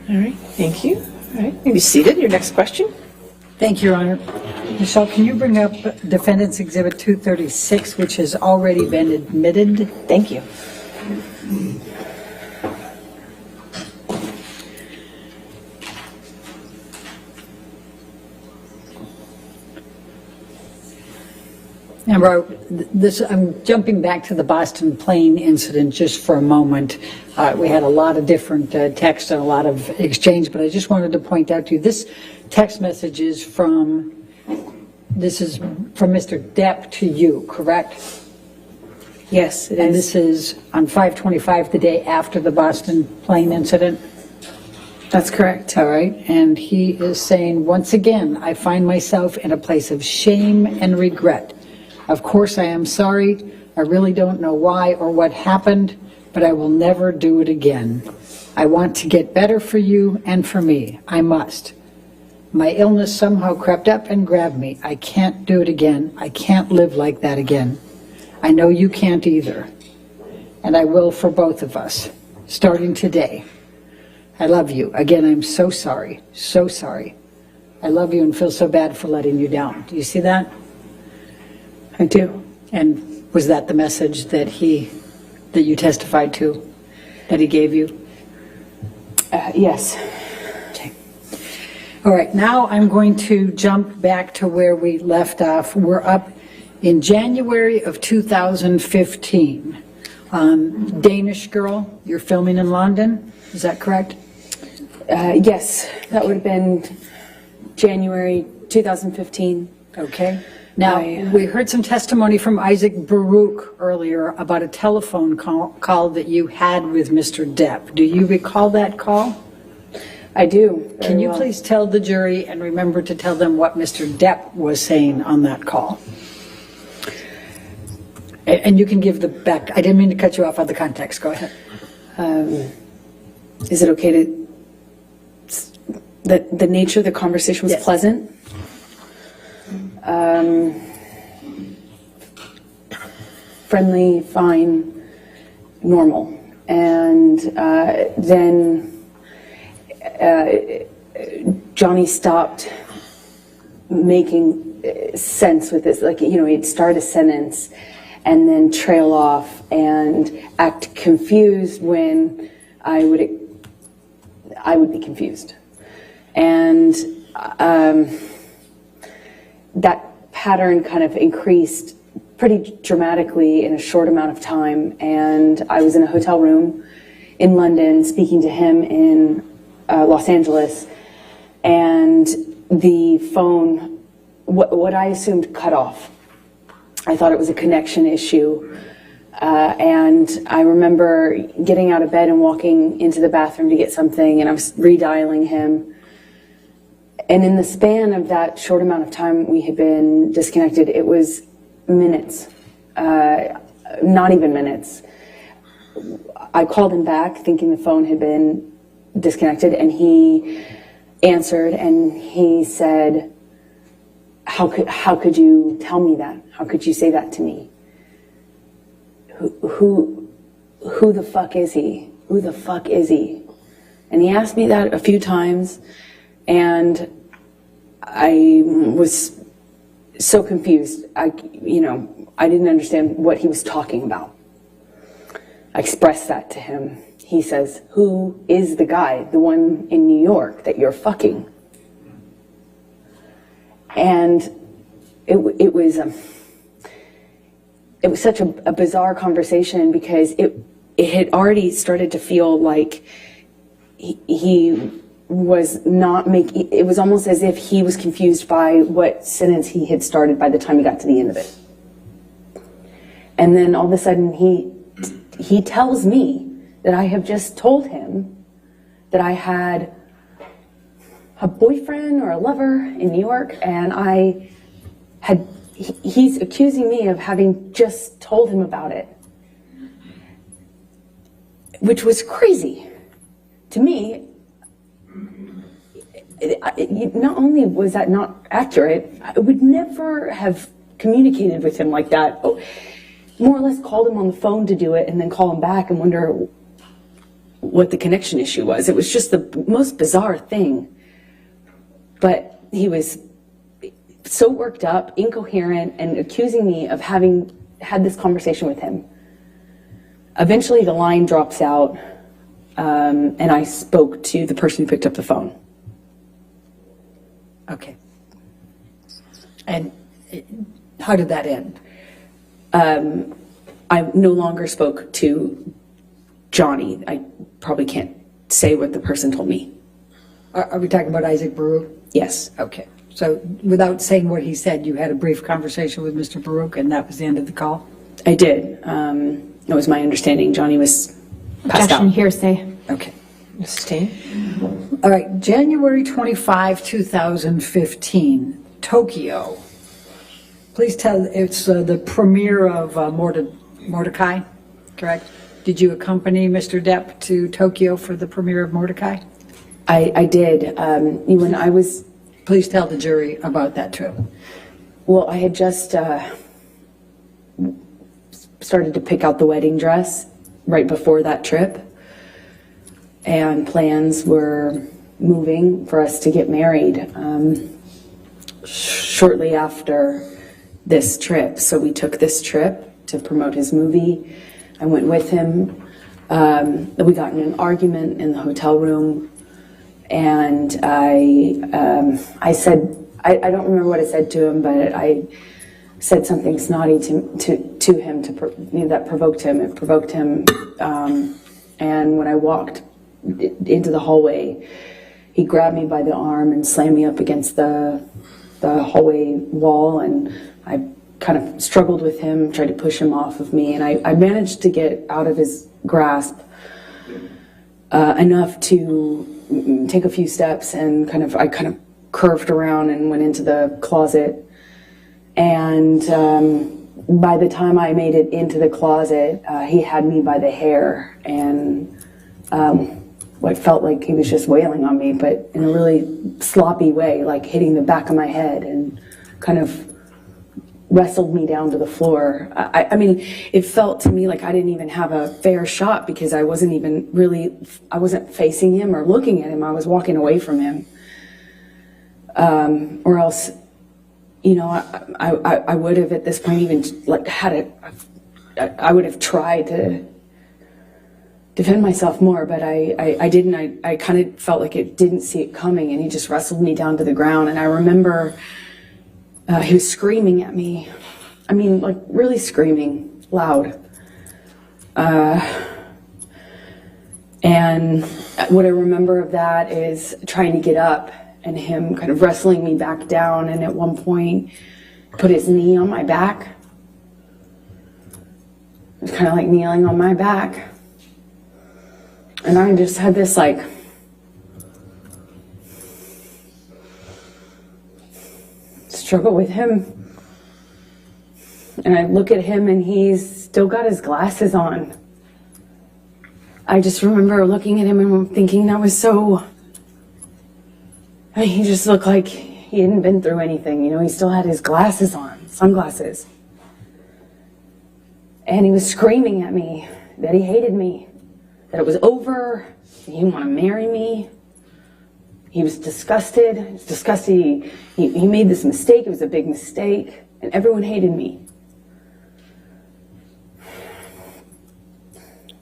All right, thank you. All right, you be seated. Your next question. Thank you, Your Honor. Michelle, can you bring up Defendant's Exhibit 236, which has already been admitted? Thank you. Now, I'm jumping back to the Boston plane incident just for a moment. We had a lot of different text and a lot of exchange, but I just wanted to point out to you, this text message is from Mr. Depp to you, correct? Yes, it And is. this is on 5/25, the day after the Boston plane incident? That's correct. All right, and he is saying, once again, I find myself in a place of shame and regret. Of course, I am sorry. I really don't know why or what happened, but I will never do it again. I want to get better for you and for me. I must. My illness somehow crept up and grabbed me. I can't do it again. I can't live like that again. I know you can't either. And I will for both of us, starting today. I love you. Again, I'm so sorry. So sorry. I love you and feel so bad for letting you down. Do you see that? I do. And was that the message that you testified to, that he gave you? Yes. Okay. All right, now I'm going to jump back to where we left off. We're up in January of 2015. Danish girl, you're filming in London, is that correct? Yes, that would have been January 2015. Okay. Now, we heard some testimony from Isaac Baruch earlier about a telephone call that you had with Mr. Depp. Do you recall that call? I do. Can you please tell the jury and remember to tell them what Mr. Depp was saying on that call? And you can give the back. I didn't mean to cut you off on the context. Go ahead. Is it okay to, the nature of the conversation was Yes. pleasant? Friendly, fine, normal. And then Johnny stopped making sense with this. Like, you know, he'd start a sentence and then trail off and act confused when I would be confused. And that pattern kind of increased pretty dramatically in a short amount of time. And I was in a hotel room in London speaking to him in Los Angeles, and the phone, what I assumed, cut off. I thought it was a connection issue. And I remember getting out of bed and walking into the bathroom to get something, and I was redialing him. And in the span of that short amount of time we had been disconnected, it was minutes, not even minutes. I called him back thinking the phone had been disconnected, and he answered and he said, how could you tell me that? How could you say that to me? Who the fuck is he? Who the fuck is he? And he asked me that a few times, and I was so confused. I didn't understand what he was talking about. I expressed that to him. He says, who is the guy, the one in New York that you're fucking? And it was such a bizarre conversation, because it had already started to feel like he was not making, it was almost as if he was confused by what sentence he had started by the time he got to the end of it. And then all of a sudden he tells me that I have just told him that I had a boyfriend or a lover in New York, and he's accusing me of having just told him about it, which was crazy to me. Not only was that not accurate, I would never have communicated with him like that. More or less called him on the phone to do it, and then call him back and wonder what the connection issue was. It was just the most bizarre thing. But he was so worked up, incoherent, and accusing me of having had this conversation with him. Eventually the line drops out, and I spoke to the person who picked up the phone. Okay. And how did that end? I no longer spoke to Johnny. I probably can't say what the person told me. Are we talking about Isaac Baruch? Yes. Okay. So without saying what he said, you had a brief conversation with Mr. Baruch, and that was the end of the call? I did. That was my understanding. Johnny was passed Objection, out. hearsay. Okay. Sustain. All right. January 25, 2015, Tokyo. Please tell, it's the premiere of Mordecai, correct? Did you accompany Mr. Depp to Tokyo for the premiere of Mordecai? I did. When I was, Please tell the jury about that trip. well, I had just started to pick out the wedding dress right before that trip. And plans were moving for us to get married shortly after this trip. So we took this trip to promote his movie. I went with him. We got in an argument in the hotel room, and I said, I don't remember what I said to him, but I said something snotty to him that provoked him. It provoked him, and when I walked into the hallway, he grabbed me by the arm and slammed me up against the hallway wall, and I kind of struggled with him, tried to push him off of me, and I managed to get out of his grasp enough to take a few steps, and I kind of curved around and went into the closet. And by the time I made it into the closet, he had me by the hair, and what felt like he was just wailing on me, but in a really sloppy way, like hitting the back of my head, and kind of wrestled me down to the floor. I mean, it felt to me like I didn't even have a fair shot, because I wasn't facing him or looking at him. I was walking away from him. Or else, I would have at this point even I would have tried to defend myself more, but I didn't. I kind of felt like it didn't see it coming, and he just wrestled me down to the ground. And I remember he was screaming at me. I mean, like really screaming loud. And what I remember of that is trying to get up and him kind of wrestling me back down, and at one point put his knee on my back. It was kind of like kneeling on my back. And I just had this like struggle with him. And I look at him and he's still got his glasses on. I just remember looking at him and thinking that was so, he just looked like he hadn't been through anything. He still had his glasses on, sunglasses. And he was screaming at me that he hated me, that it was over, he didn't want to marry me. He was disgusted. He was disgusted. He made this mistake. It was a big mistake. And everyone hated me.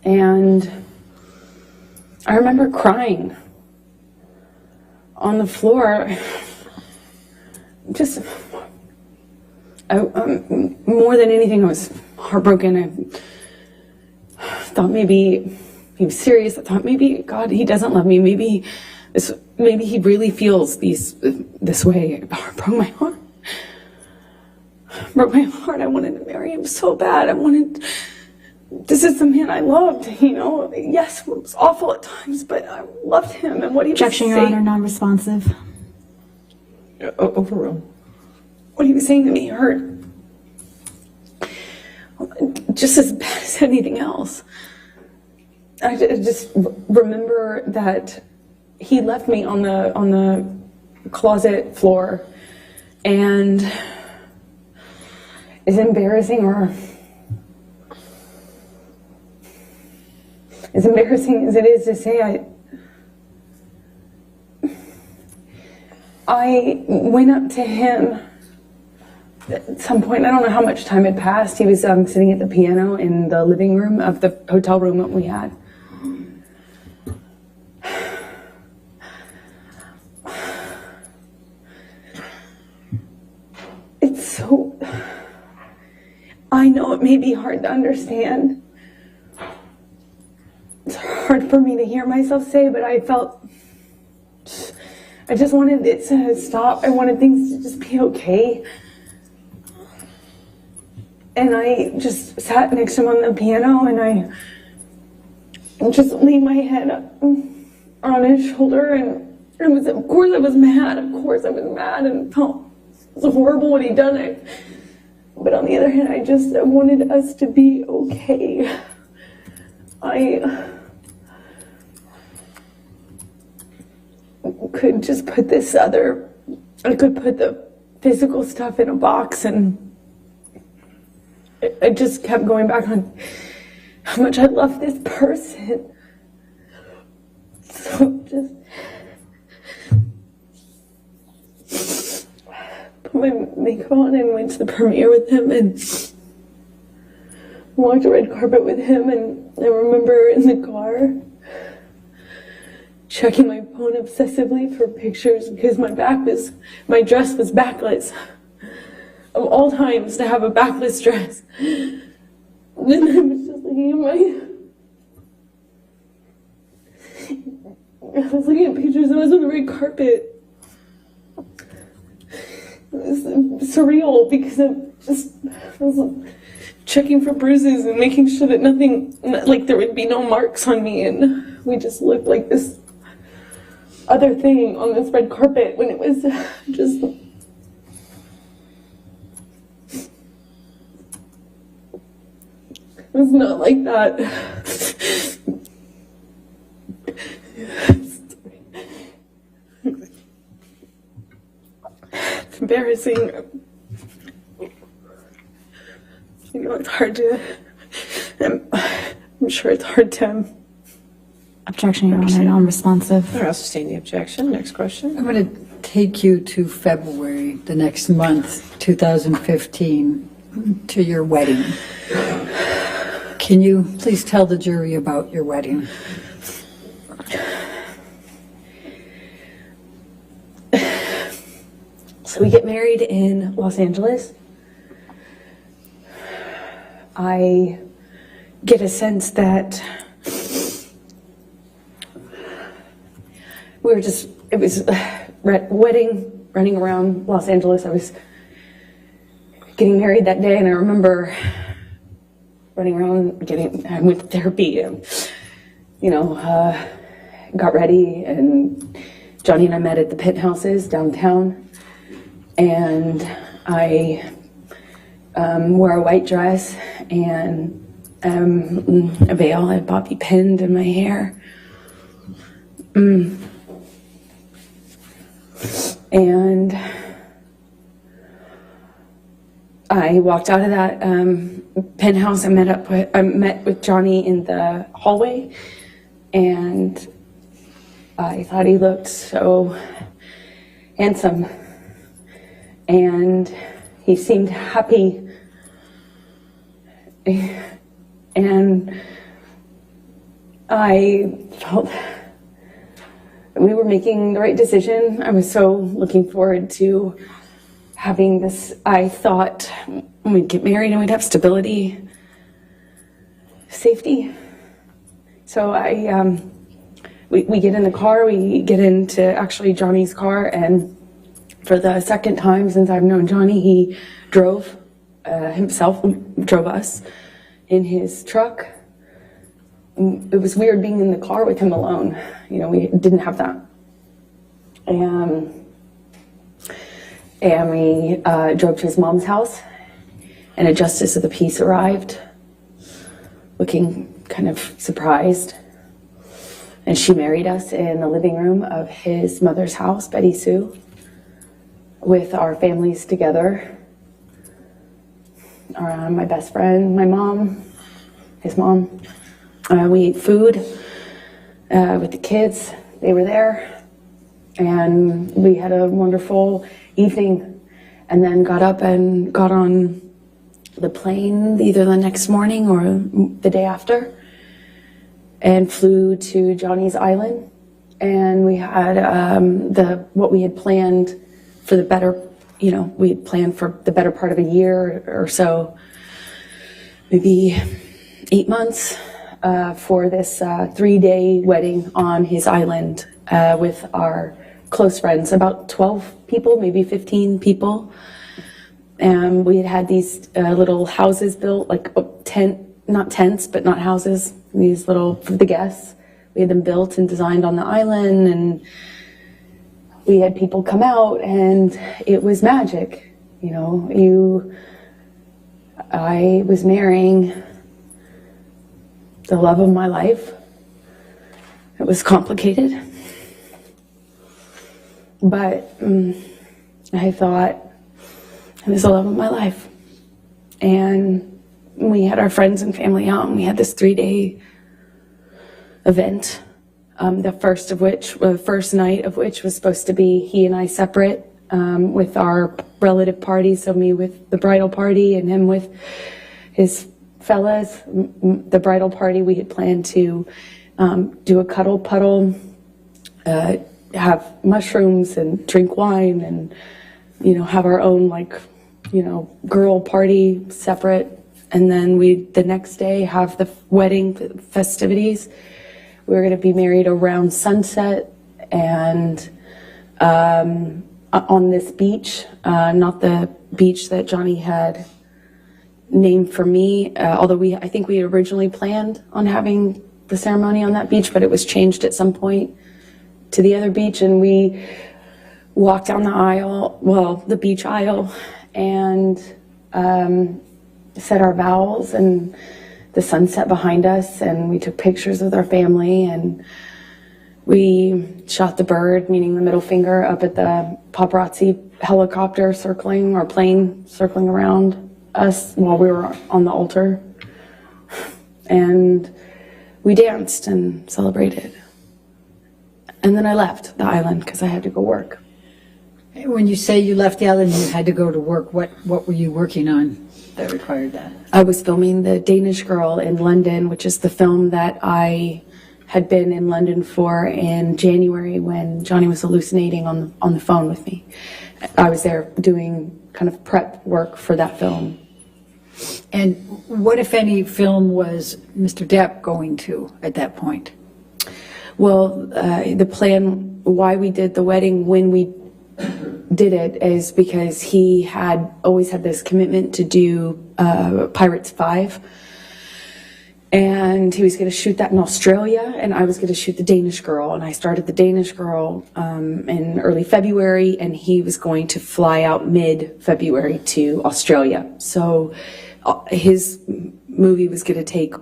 And I remember crying on the floor. Just, more than anything, I was heartbroken. I thought maybe he was serious. I thought maybe, God, he doesn't love me. Maybe he really feels this way. It broke my heart. Broke my heart. I wanted to marry him so bad. This is the man I loved, Yes, it was awful at times, but I loved him and what he was saying. Objection, Your Honor, non-responsive. Overruled. What he was saying to me hurt just as bad as anything else. I just remember that he left me on the closet floor, and it's embarrassing, or as embarrassing as it is to say, I went up to him at some point. I don't know how much time had passed. He was sitting at the piano in the living room of the hotel room that we had. It's so... I know it may be hard to understand. It's hard for me to hear myself say, but I just wanted it to stop. I wanted things to just be okay. And I just sat next to him on the piano, and I just laid my head on his shoulder, and of course I was mad. Of course I was mad and felt it was horrible what he'd done. But on the other hand, I wanted us to be okay. I could just put I could put the physical stuff in a box, and I just kept going back on how much I love this person. So just put my makeup on and went to the premiere with him and walked the red carpet with him. And I remember in the car checking my phone obsessively for pictures because my dress was backless. Of all times to have a backless dress. And then I was just looking at pictures. I was on the red carpet. It was surreal because I was checking for bruises and making sure that nothing, like there would be no marks on me, and we just looked like this other thing on this red carpet when it was just... It was not like that. It's embarrassing. You know, it's hard to... I'm sure it's hard to... Objection, Your Honor, non-responsive. I'll sustain the objection. Next question. I'm going to take you to February, the next month, 2015, to your wedding. Can you please tell the jury about your wedding? So we get married in Los Angeles. I get a sense that it was a wedding, running around Los Angeles. I was getting married that day, and I remember running around, I went to therapy and, got ready, and Johnny and I met at the Penthouses downtown, and I wore a white dress and a veil. I had bobby pinned in my hair. And I walked out of that penthouse. I met with Johnny in the hallway, and I thought he looked so handsome, and he seemed happy, and I felt we were making the right decision. I was so looking forward to having this. I thought we'd get married and we'd have stability, safety. So we get in the car, we get into actually Johnny's car, and for the second time since I've known Johnny, he drove drove us in his truck. It was weird being in the car with him alone. We didn't have that. And we drove to his mom's house, and a justice of the peace arrived, looking kind of surprised. And she married us in the living room of his mother's house, Betty Sue, with our families together. My best friend, my mom, his mom, We ate food with the kids. They were there. And we had a wonderful evening, and then got up and got on the plane either the next morning or the day after, and flew to Johnny's Island. And we had what we had planned for the better, we had planned for the better part of a year or so, maybe 8 months, for this 3-day wedding on his island with our close friends, about 12 people, maybe 15 people. And we had these little houses built, like not tents, but not houses, these little, for the guests. We had them built and designed on the island, and we had people come out, and it was magic. I was marrying the love of my life. It was complicated. But I thought it was the love of my life. And we had our friends and family out, and we had this 3-day event. The first night of which was supposed to be he and I separate, with our relative party. So me with the bridal party and him with his fellas. The bridal party, we had planned to do a cuddle puddle, have mushrooms and drink wine, and have our own girl party separate, and then the next day have the wedding festivities. We were going to be married around sunset, and on this beach, not the beach that Johnny had named for me, although I think we originally planned on having the ceremony on that beach, but it was changed at some point to the other beach, and we walked down the beach aisle, and said our vows, and the sunset behind us, and we took pictures with our family, and we shot the bird, meaning the middle finger, up at the paparazzi helicopter circling, or plane circling around us while we were on the altar. And we danced and celebrated. And then I left the island because I had to go work. When you say you left the island and you had to go to work, what were you working on that required that? I was filming The Danish Girl in London, which is the film that I had been in London for in January when Johnny was hallucinating on the phone with me. I was there doing kind of prep work for that film. And what, if any, film was Mr. Depp going to at that point? Well, the plan, why we did the wedding when we did it, is because he had always had this commitment to do Pirates 5. And he was going to shoot that in Australia, and I was going to shoot The Danish Girl. And I started The Danish Girl in early February, and he was going to fly out mid-February to Australia. So his movie was going to take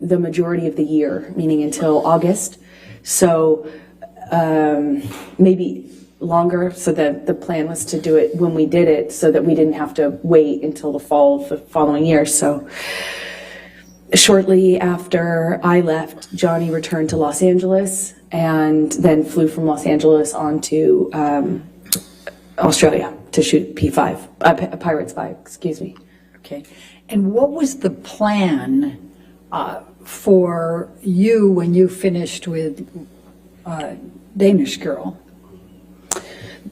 the majority of the year, meaning until August. So maybe longer. So the plan was to do it when we did it, so that we didn't have to wait until the fall of the following year. So shortly after I left, Johnny returned to Los Angeles, and then flew from Los Angeles on to Australia to shoot Pirates 5, excuse me. Okay. And what was the plan for you when you finished with Danish Girl?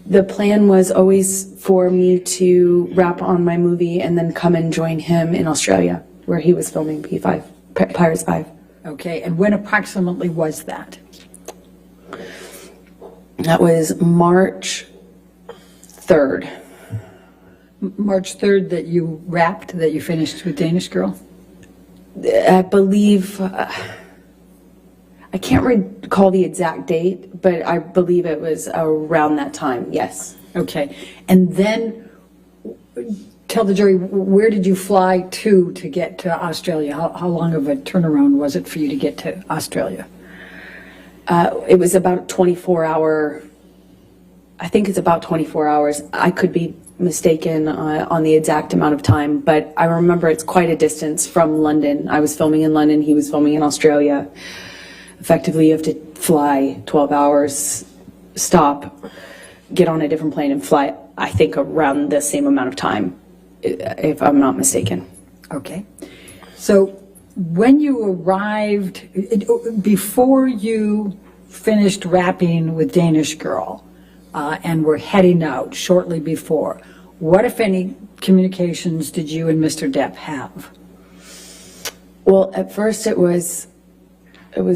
The plan was always for me to wrap on my movie and then come and join him in Australia, where he was filming Pirates 5. Okay, and when approximately was that? That was March 3rd. March 3rd that you wrapped, that you finished with Danish Girl? I believe, I can't recall the exact date, but I believe it was around that time, yes. Okay, and then tell the jury, where did you fly to get to Australia? How long of a turnaround was it for you to get to Australia? It was about 24 hour, I think it's about 24 hours. I could be mistaken on the exact amount of time, but I remember it's quite a distance from London. I was filming in London, he was filming in Australia. Effectively, you have to fly 12 hours, stop, get on a different plane and fly, I think, around the same amount of time, if I'm not mistaken. Okay. So when you arrived, before you finished rapping with Danish Girl and were heading out shortly before, what, if any, communications did you and Mr. Depp have? Well, at first it was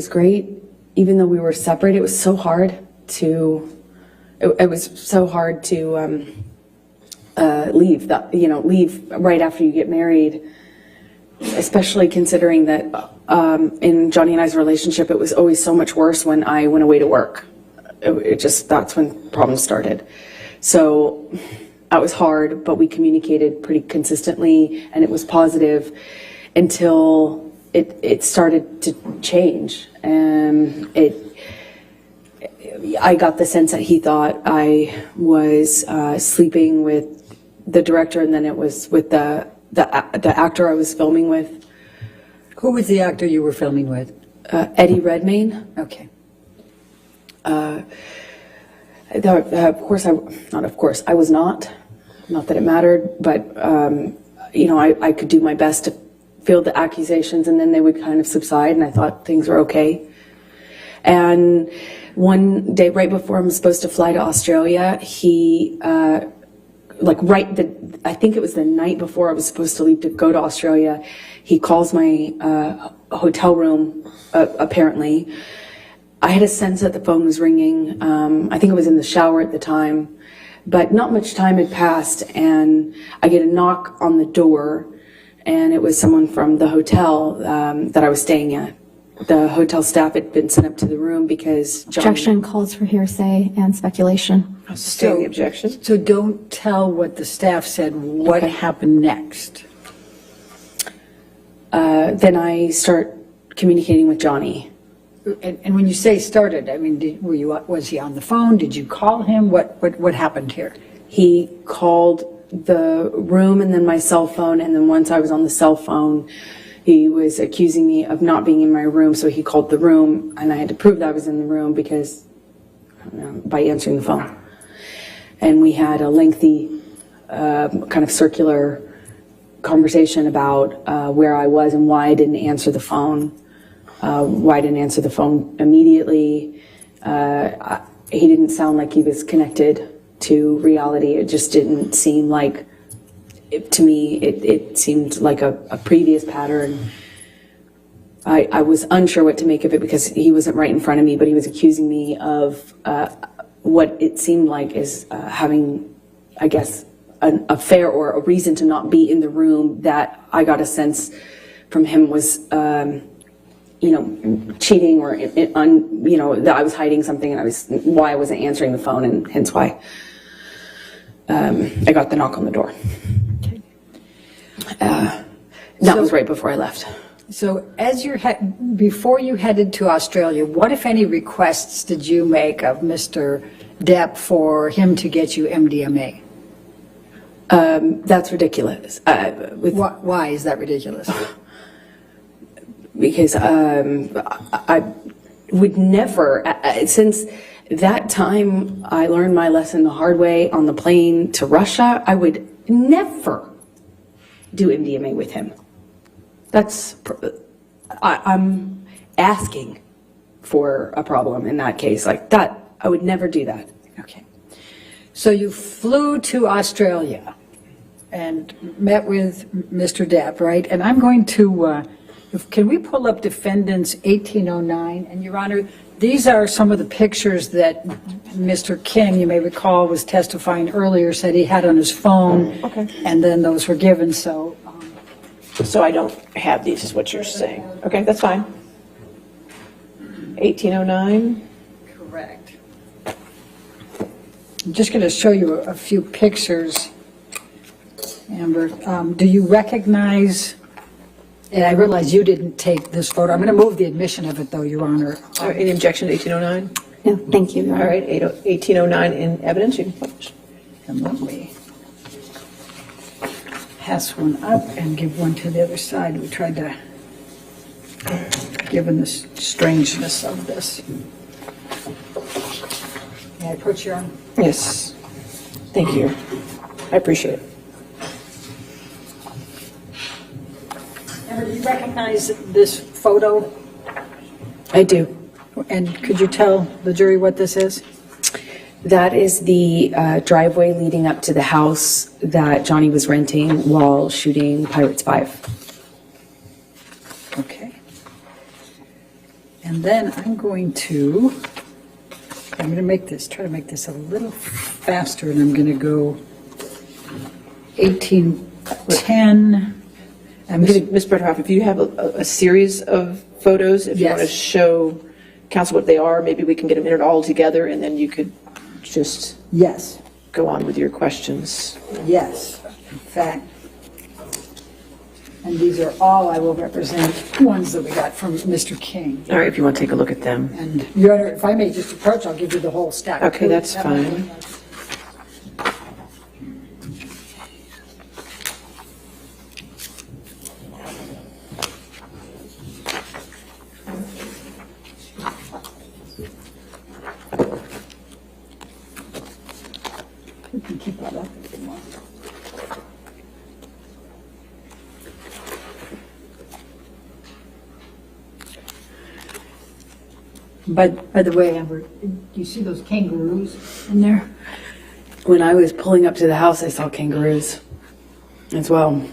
great. Even though we were separated, it was so hard to leave leave right after you get married, especially considering that in Johnny and I's relationship, it was always so much worse when I went away to work. That's when problems started. So that was hard, but we communicated pretty consistently, and it was positive until it started to change. And I got the sense that he thought I was sleeping with the director, and then it was with the actor I was filming with. Who was the actor you were filming with? Eddie Redmayne. Okay. I was not that it mattered, but I could do my best to field the accusations, and then they would kind of subside, and I thought things were okay. And one day, right before I'm supposed to fly to Australia, he, I think it was the night before I was supposed to leave to go to Australia, he calls my hotel room, apparently. I had a sense that the phone was ringing. I think I was in the shower at the time, but not much time had passed, and I get a knock on the door, and it was someone from the hotel that I was staying at. The hotel staff had been sent up to the room because Objection calls for hearsay and speculation. I'll sustain the objection. So don't tell what the staff said. What happened next? Then I start communicating with Johnny. And when you say started, I mean, was he on the phone? Did you call him? What happened here? He called the room and then my cell phone, and then once I was on the cell phone, he was accusing me of not being in my room, so he called the room, and I had to prove that I was in the room because, by answering the phone. And we had a lengthy kind of circular conversation about where I was and why I didn't answer the phone. Why I didn't answer the phone immediately. He didn't sound like he was connected to reality. It just didn't seem like, to me, it seemed like a previous pattern. I was unsure what to make of it because he wasn't right in front of me, but he was accusing me of what it seemed like is having, I guess, an affair or a reason to not be in the room that I got a sense from him was cheating or that I was hiding something, and why I wasn't answering the phone, and hence why I got the knock on the door. Okay. That was right before I left. So before you headed to Australia, what, if any, requests did you make of Mr. Depp for him to get you MDMA? That's ridiculous. Why is that ridiculous? Because I would never, since that time I learned my lesson the hard way on the plane to Russia, I would never do MDMA with him. I'm asking for a problem in that case. Like that, I would never do that. Okay. So you flew to Australia and met with Mr. Depp, right? And I'm going to, can we pull up Defendants 1809? And Your Honor, these are some of the pictures that Mr. Kim, you may recall, was testifying earlier, said he had on his phone. Okay. And then those were given, so. So I don't have these, is what you're saying. Okay, that's fine. 1809. Correct. I'm just going to show you a few pictures. Amber, do you recognize, and I realize you didn't take this photo. I'm going to move the admission of it, though, Your Honor. Any objection to 1809? No, thank you, Your All Honor. right, 1809 in evidence, you can publish. And let me pass one up and give one to the other side. We tried to, given the strangeness of this. May I approach your arm? Yes. Thank you. I appreciate it. Amber, do you recognize this photo? I do. And could you tell the jury what this is? That is the driveway leading up to the house that Johnny was renting while shooting Pirates 5. Okay. And then I'm going to try to make this a little faster, and I'm going to go 1810. Ms. Bretterhoff, if you have a series of photos, if you want to Yes. show council what they are, maybe we can get them entered all together, and then you could just Yes, go on with your questions. yes, in fact. And these are all, I will represent, ones that we got from Mr. King. All right, if you want to take a look at them. And Your Honor, if I may just approach, I'll give you the whole stack. Okay, that's fine. We can keep that up if you want. But, by the way, Amber, do you see those kangaroos in there? When I was pulling up to the house, I saw kangaroos as well.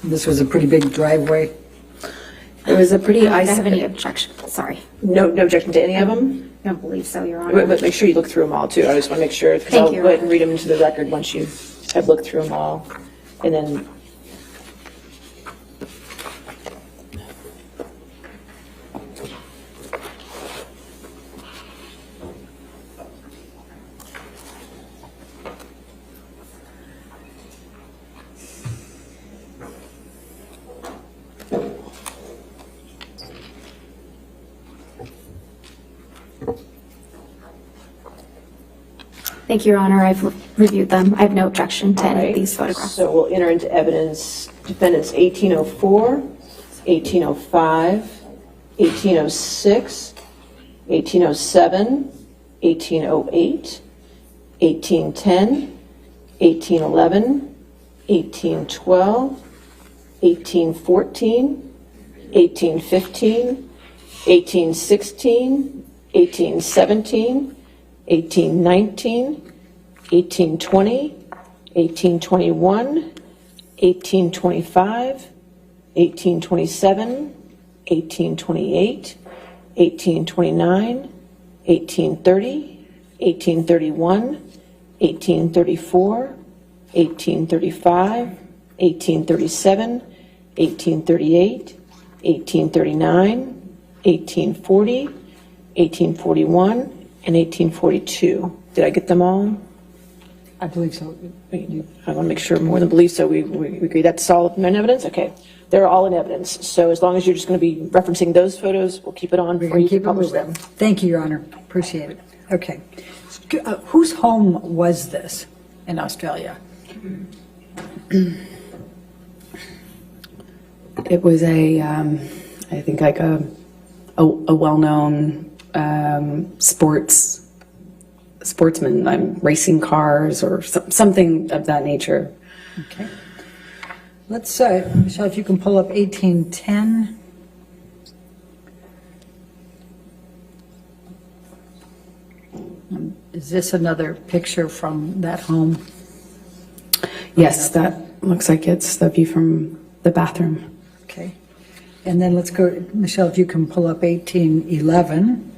This was a pretty big driveway. It was a pretty I don't have any isolated. objection, sorry. No objection to any of them? I don't believe so, Your Honor. But make sure you look through them all, too. I just want to make sure, because Thank I'll you. go ahead and read them into the record once you have looked through them all. And then, Thank you, Your Honor. I've reviewed them. I have no objection to any Right. of these photographs. So we'll enter into evidence defendants 1804, 1805, 1806, 1807, 1808, 1810, 1811, 1812, 1814, 1815, 1816, 1817, 1819, 1820, 1821, 1825, 1827, 1828, 1829, 1830, 1831, 1834, 1835, 1837, 1838, 1839, 1840, 1841, and 1842. Did I get them all? I believe so. I want to make sure more than believe, so we agree that's all in evidence? Okay. They're all in evidence. So as long as you're just going to be referencing those photos, we'll keep it on before you Keep it publish moving. them. Thank you, Your Honor. Appreciate it. Okay. Whose home was this in Australia? It was I think like a well-known sportsman, racing cars or something of that nature. Okay. Let's, Michelle, if you can pull up 1810. Is this another picture from that home? Yes, that looks like it's the view from the bathroom. Okay. And then let's go, Michelle, if you can pull up 1811.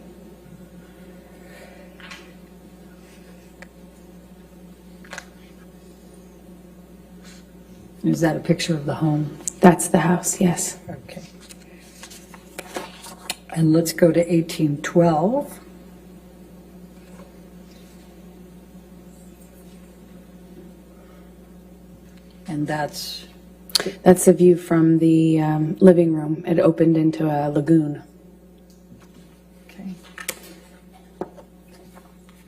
Is that a picture of the home? That's the house, yes. Okay. And let's go to 1812. And that's, That's the view from the living room. It opened into a lagoon. okay.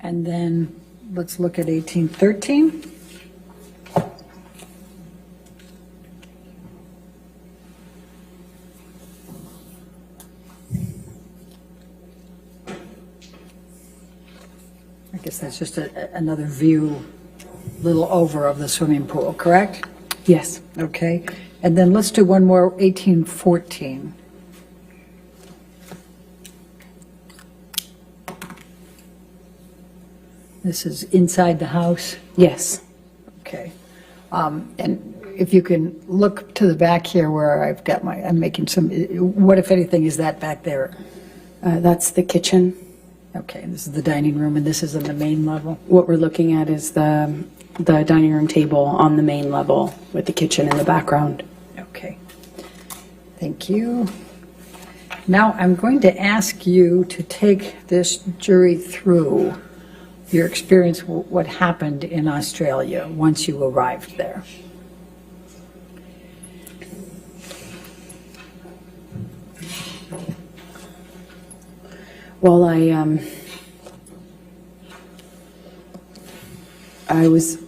And then let's look at 1813. I guess that's just another view, little over of the swimming pool, correct? Yes. Okay, and then let's do one more, 1814. This is inside the house? Yes. Okay. And if you can look to the back here where I've got I'm making some, what if anything is that back there? That's the kitchen. Okay, and this is the dining room, and this is on the main level? What we're looking at is the dining room table on the main level with the kitchen in the background. Okay. Thank you. Now, I'm going to ask you to take this jury through your experience, what happened in Australia once you arrived there. Well, I was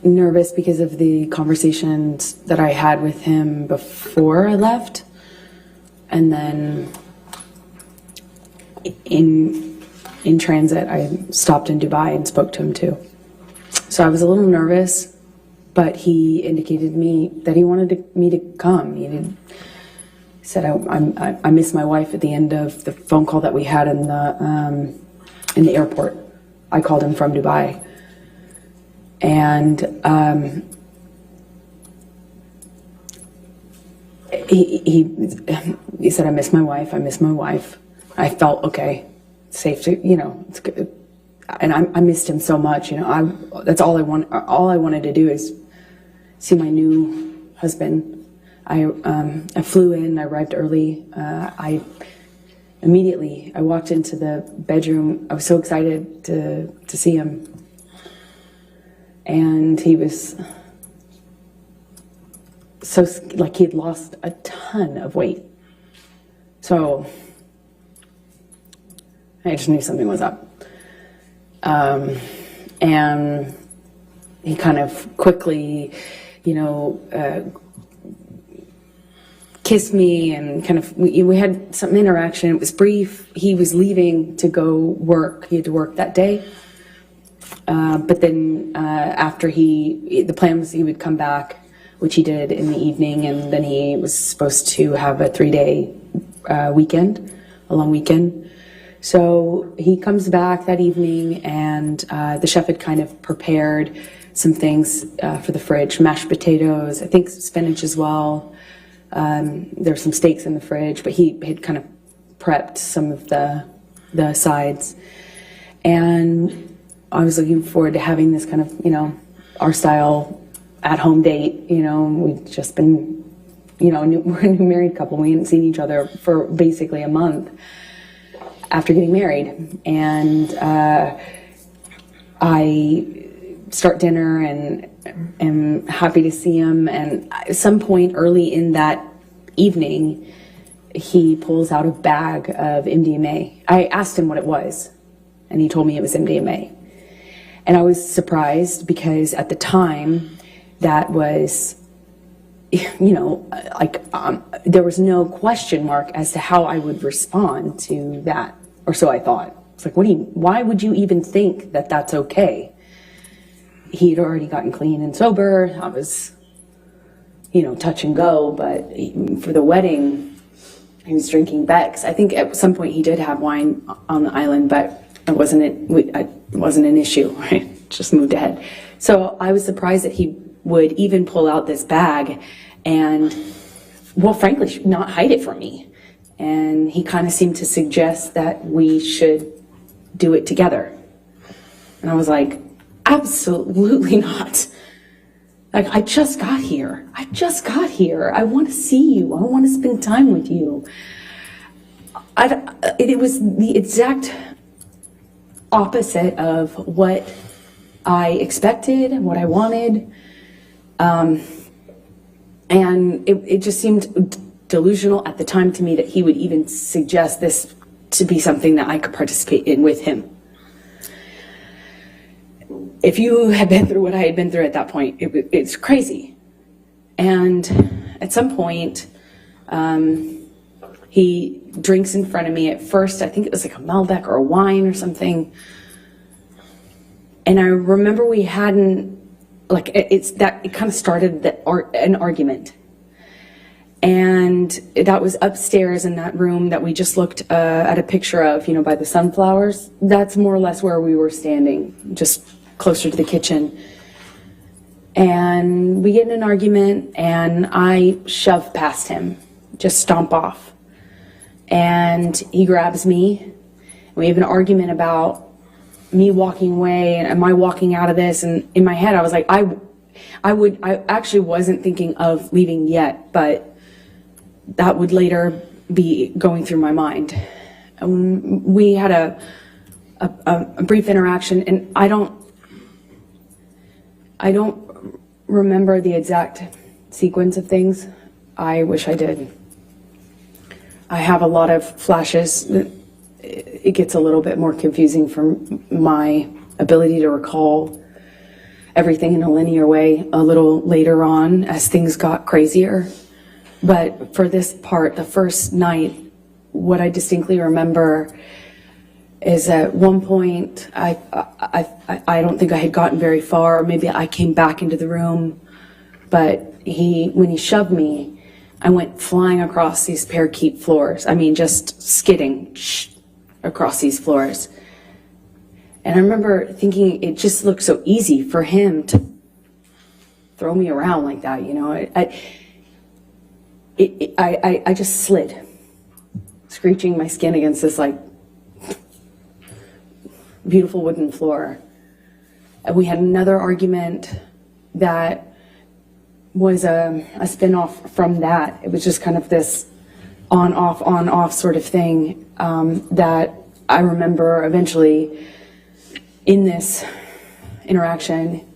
nervous because of the conversations that I had with him before I left, and then in transit, I stopped in Dubai and spoke to him too. So I was a little nervous, but he indicated me that he wanted me to come. He said, I miss my wife at the end of the phone call that we had in the airport. I called him from Dubai. And he said, I miss my wife. I felt, okay, safe to, it's good. And I missed him so much, that's all I wanted to do is see my new husband. I flew in, I arrived early. I walked into the bedroom. I was so excited to see him. And he was so, like, he had lost a ton of weight. So I just knew something was up. And he kind of quickly, kissed me and kind of, we had some interaction. It was brief. He was leaving to go work. He had to work that day. But then after the plan was he would come back, which he did in the evening, and then he was supposed to have a 3-day weekend, a long weekend. So he comes back that evening, and the chef had kind of prepared some things for the fridge, mashed potatoes, I think spinach as well. There were some steaks in the fridge, but he had kind of prepped some of the sides. And I was looking forward to having this kind of, our style at-home date. We'd just been, we're a new married couple. We hadn't seen each other for basically a month after getting married. And I start dinner and am happy to see him. And at some point early in that evening, he pulls out a bag of MDMA. I asked him what it was, and he told me it was MDMA. And I was surprised because at the time, that was, there was no question mark as to how I would respond to that, or so I thought. It's like, why would you even think that that's okay? He had already gotten clean and sober. I was, touch and go, but for the wedding, he was drinking Beck's. I think at some point he did have wine on the island, but it wasn't an issue, right? Just moved ahead. So I was surprised that he would even pull out this bag and, well, frankly, not hide it from me. And he kind of seemed to suggest that we should do it together. And I was like, absolutely not. Like, I just got here. I want to see you. I want to spend time with you. It was the exact opposite of what I expected and what I wanted. And it just seemed delusional at the time to me that he would even suggest this to be something that I could participate in with him. If you had been through what I had been through at that point, it's crazy. And at some point, he drinks in front of me. At first, I think it was like a Malbec or a wine or something. And I remember we hadn't, like, it kind of started an argument. And that was upstairs in that room that we just looked at a picture of, you know, by the sunflowers. That's more or less where we were standing, just closer to the kitchen. And we get in an argument, and I shove past him, just stomp off. And he grabs me, and we have an argument about me walking away, and am I walking out of this? And in my head, I was like, I actually wasn't thinking of leaving yet, but that would later be going through my mind. And we had a brief interaction, and I don't remember the exact sequence of things. I wish I did. I have a lot of flashes. It gets a little bit more confusing from my ability to recall everything in a linear way a little later on as things got crazier. But for this part, the first night, what I distinctly remember is at one point, I don't think I had gotten very far, or maybe I came back into the room, but when he shoved me, I went flying across these parakeet floors. I mean, just skidding across these floors. And I remember thinking it just looked so easy for him to throw me around like that, you know. I just slid, screeching my skin against this like beautiful wooden floor. And we had another argument that was a spin-off from that. It was just kind of this on-off sort of thing that I remember eventually in this interaction,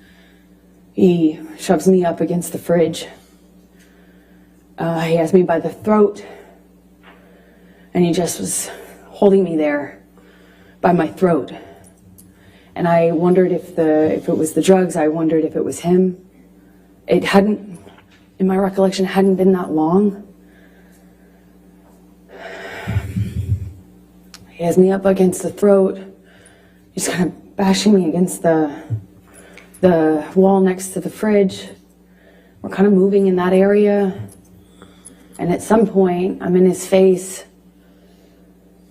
he shoves me up against the fridge. He has me by the throat, and he just was holding me there by my throat. And I wondered if it was the drugs. I wondered if it was him. It hadn't, in my recollection, hadn't been that long. He has me up against the throat. He's kind of bashing me against the wall next to the fridge. We're kind of moving in that area. And at some point, I'm in his face.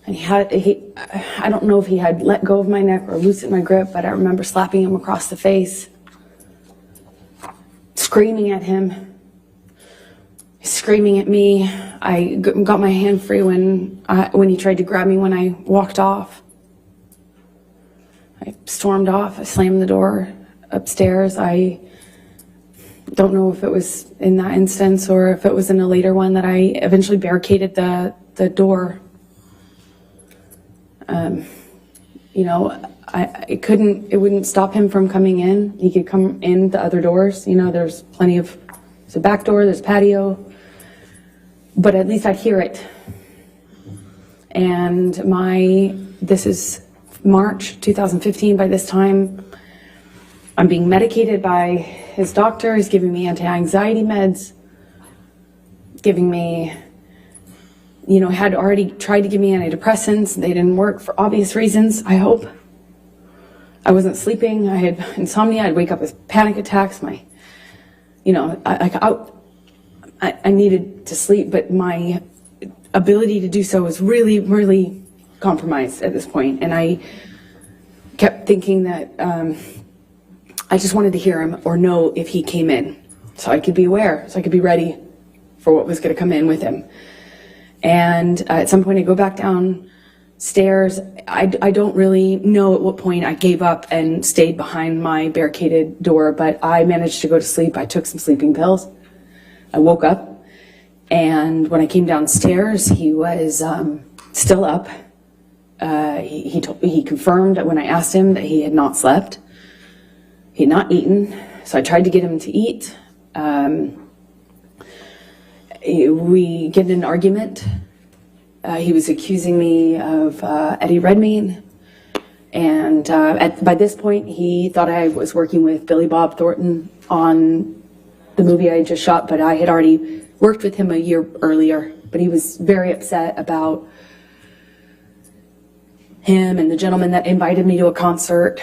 And I don't know if he had let go of my neck or loosened my grip, but I remember slapping him across the face, screaming at him. He's screaming at me. I got my hand free when he tried to grab me when I walked off. I stormed off. I slammed the door upstairs. I don't know if it was in that instance or if it was in a later one that I eventually barricaded the door. You know, it wouldn't stop him from coming in. He could come in the other doors. You know, there's a back door, there's patio, but at least I'd hear it. And this is March 2015. By this time, I'm being medicated by his doctor. He's giving me anti-anxiety meds, giving me, you know, had already tried to give me antidepressants. They didn't work for obvious reasons, I hope. I wasn't sleeping. I had insomnia. I'd wake up with panic attacks. I needed to sleep, but my ability to do so was really, really compromised at this point. And I kept thinking that I just wanted to hear him or know if he came in so I could be aware, so I could be ready for what was going to come in with him. And at some point I go back downstairs. I don't really know at what point I gave up and stayed behind my barricaded door, but I managed to go to sleep. I took some sleeping pills. I woke up, and when I came downstairs, he was still up. He confirmed when I asked him that he had not slept. He had not eaten, so I tried to get him to eat. We get in an argument. He was accusing me of Eddie Redmayne. And by this point, he thought I was working with Billy Bob Thornton on the movie I just shot, but I had already worked with him a year earlier. But he was very upset about him and the gentleman that invited me to a concert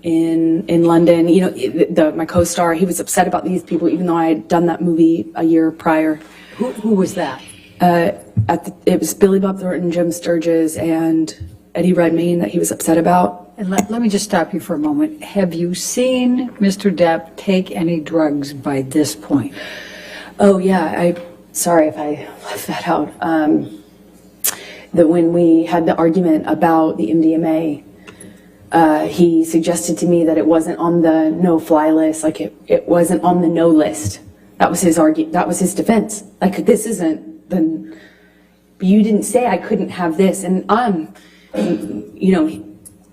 in London. You know, my co-star, he was upset about these people, even though I had done that movie a year prior. Who was that? It was Billy Bob Thornton, Jim Sturgis, and Eddie Redmayne that he was upset about. And let me just stop you for a moment. Have you seen Mr. Depp take any drugs by this point? Oh, yeah. Sorry if I left that out. That when we had the argument about the MDMA, he suggested to me that it wasn't on the no-fly list, like it wasn't on the no list. That was his that was his defense. Like, this isn't the, you didn't say I couldn't have this. And you know,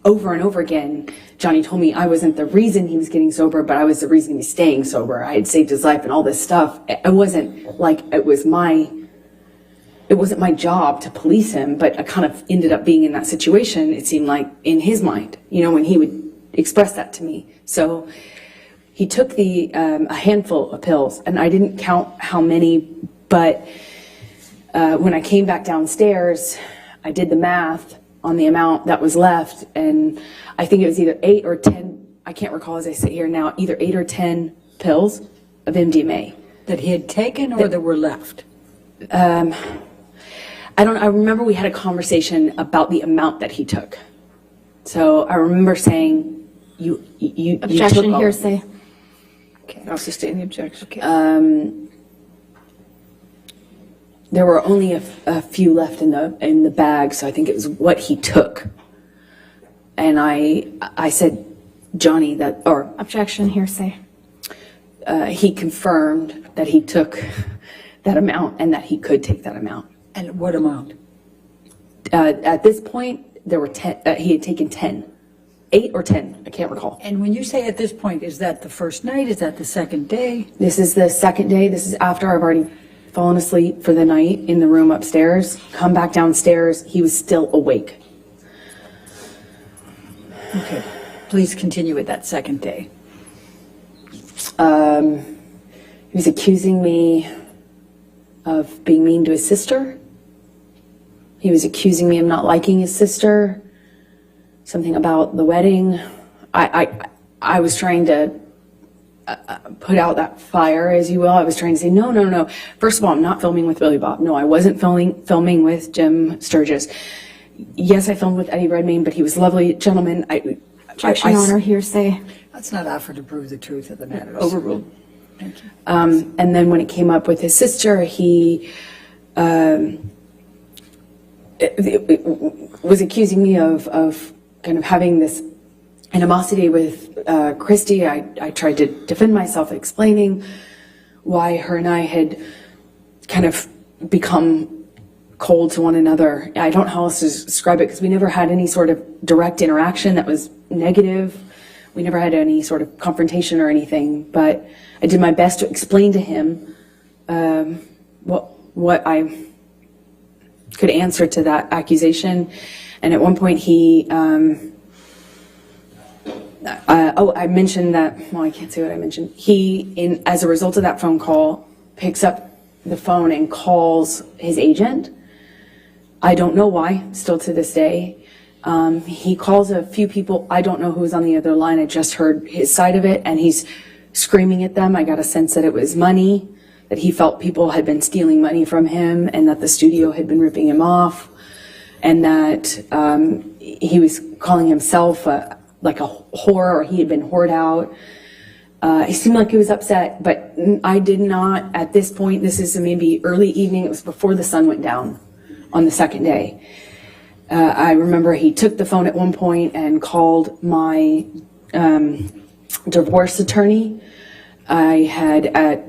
over and over again, Johnny told me I wasn't the reason he was getting sober, but I was the reason he was staying sober. I had saved his life and all this stuff. It wasn't like it wasn't my job to police him, but I kind of ended up being in that situation, it seemed like, in his mind, you know, when he would express that to me. So he took a handful of pills, and I didn't count how many, but when I came back downstairs, I did the math on the amount that was left, and I think it was either 8 or 10, I can't recall as I sit here now, either 8 or 10 pills of MDMA. That he had taken or that were left? I remember we had a conversation about the amount that he took. So I remember saying, you Objection, took all. hearsay. Okay, I'll sustain the objection. Okay. There were only a few left in the bag, so I think it was what he took. And I said, Johnny, Objection, hearsay. He confirmed that he took that amount and that he could take that amount. And what amount? At this point, there were 10. He had taken 10, 8 or 10. I can't recall. And when you say at this point, is that the first night? Is that the second day? This is the second day. This is after I've already fallen asleep for the night in the room upstairs. Come back downstairs. He was still awake. Okay. Please continue with that second day. He was accusing me of being mean to his sister. He was accusing me of not liking his sister. Something about the wedding. I was trying to put out that fire, as you will. I was trying to say, no. First of all, I'm not filming with Billy Bob. No, I wasn't filming with Jim Sturgis. Yes, I filmed with Eddie Redmayne, but he was a lovely gentleman. Objection, Your Honor, hearsay. Let's not offer to prove the truth of the matter. Overruled. Thank you. And then when it came up with his sister, he was accusing me of kind of having this animosity with Christy. I tried to defend myself, explaining why her and I had kind of become cold to one another. I don't know how else to describe it, because we never had any sort of direct interaction that was negative. We never had any sort of confrontation or anything, but I did my best to explain to him what I could answer to that accusation. And at one point he, I mentioned that, well, I can't say what I mentioned. He, as a result of that phone call, picks up the phone and calls his agent. I don't know why, still to this day. He calls a few people. I don't know who's on the other line. I just heard his side of it, and he's screaming at them. I got a sense that it was money, that he felt people had been stealing money from him, and that the studio had been ripping him off, and that he was calling himself like a whore, or he had been whored out. He seemed like he was upset, but I did not, at this point, this is maybe early evening, it was before the sun went down on the second day. I remember he took the phone at one point and called my divorce attorney. I had at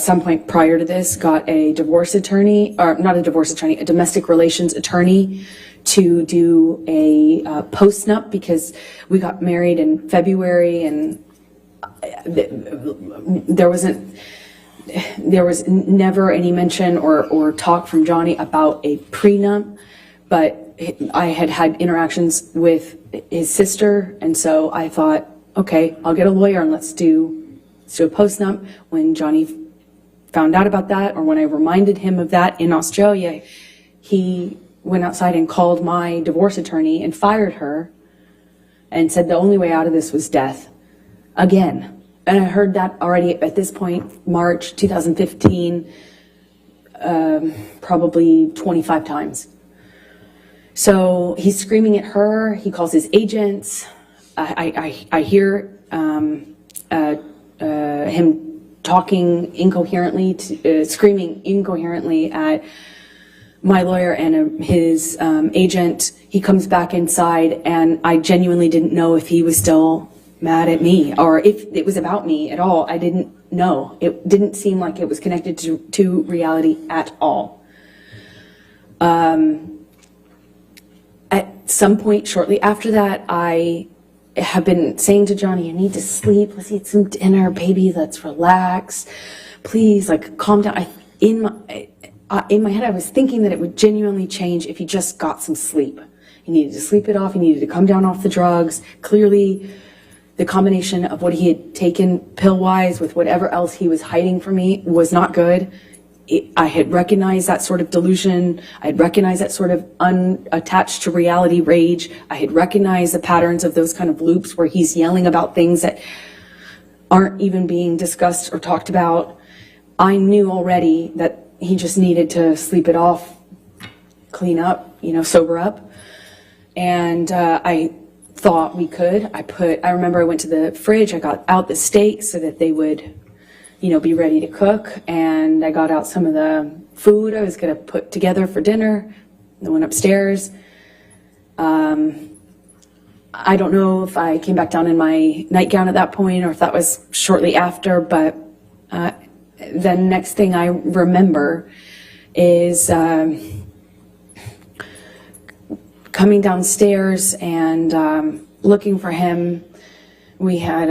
some point prior to this got a divorce attorney, or not a divorce attorney, a domestic relations attorney to do a post-nup, because we got married in February, and there was never any mention or talk from Johnny about a prenup, but I had had interactions with his sister, and so I thought, okay, I'll get a lawyer and let's do a post-nup. When Johnny found out about that, or when I reminded him of that in Australia, he went outside and called my divorce attorney and fired her and said the only way out of this was death. Again. And I heard that already at this point, March 2015, probably 25 times. So he's screaming at her. He calls his agents. I hear him talking incoherently, screaming incoherently at my lawyer and his agent. He comes back inside, and I genuinely didn't know if he was still mad at me or if it was about me at all. I didn't know. It didn't seem like it was connected to reality at all. At some point shortly after that, I have been saying to Johnny, you need to sleep. Let's eat some dinner, baby. Let's relax. Please, like, calm down. In my head, I was thinking that it would genuinely change if he just got some sleep. He needed to sleep it off. He needed to come down off the drugs. Clearly, the combination of what he had taken pill-wise with whatever else he was hiding from me was not good. I had recognized that sort of delusion. I had recognized that sort of unattached to reality rage. I had recognized the patterns of those kind of loops where he's yelling about things that aren't even being discussed or talked about. I knew already that he just needed to sleep it off, clean up, sober up. And I thought we could. I remember I went to the fridge, I got out the steak so that they would be ready to cook. And I got out some of the food I was going to put together for dinner. I went upstairs. I don't know if I came back down in my nightgown at that point or if that was shortly after, but the next thing I remember is coming downstairs and looking for him. We had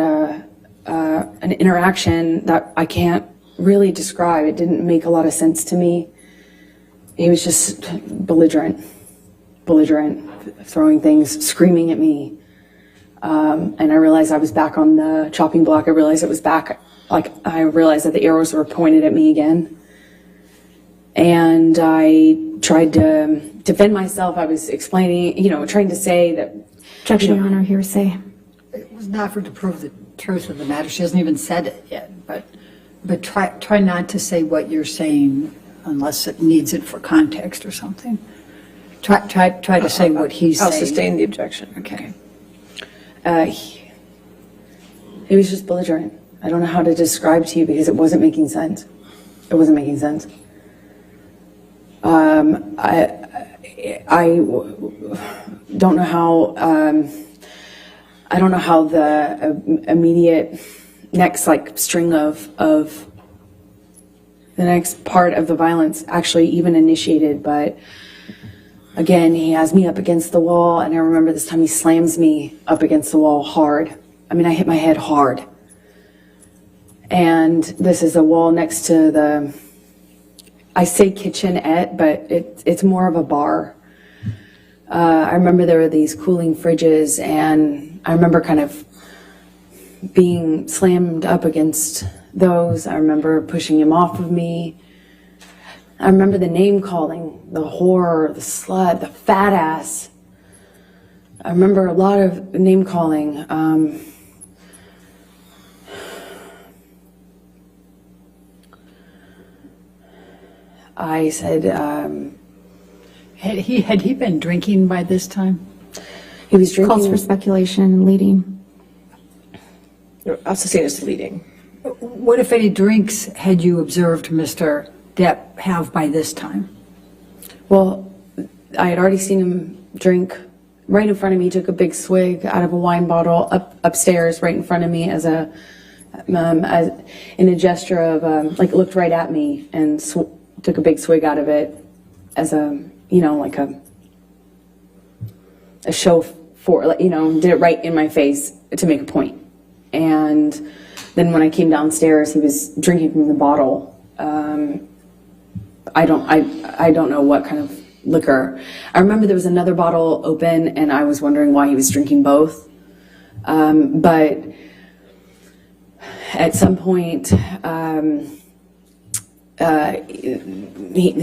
an interaction that I can't really describe. It didn't make a lot of sense to me. He was just belligerent, throwing things, screaming at me. And I realized I was back on the chopping block. I realized it was back, I realized that the arrows were pointed at me again. And I tried to defend myself. I was explaining, trying to say that. Objection, Your Honor, hearsay. It was not for to prove the truth of the matter. She hasn't even said it yet, but try not to say what you're saying unless it needs it for context or something. Try to say what he's saying. I'll sustain the objection. Okay. He was just belligerent. I don't know how to describe to you because it wasn't making sense. It wasn't making sense. I don't know how. I don't know how the immediate next string of the next part of the violence actually even initiated, but again, he has me up against the wall, and I remember this time he slams me up against the wall hard. I mean, I hit my head hard. And this is a wall next to the, I say kitchenette, but it's more of a bar. I remember there were these cooling fridges, and I remember kind of being slammed up against those. I remember pushing him off of me. I remember the name calling, the whore, the slut, the fat ass. I remember a lot of name calling. I said, Had he been drinking by this time? he was drinking. Calls for speculation and leading. I'll sustain as leading. What, if any, drinks had you observed Mr. Depp have by this time? Well, I had already seen him drink right in front of me. He took a big swig out of a wine bottle upstairs right in front of me as in a gesture of looked right at me and took a big swig out of it as a show for did it right in my face to make a point. And then when I came downstairs, he was drinking from the bottle. I don't know what kind of liquor. I remember there was another bottle open, and I was wondering why he was drinking both. But at some point, he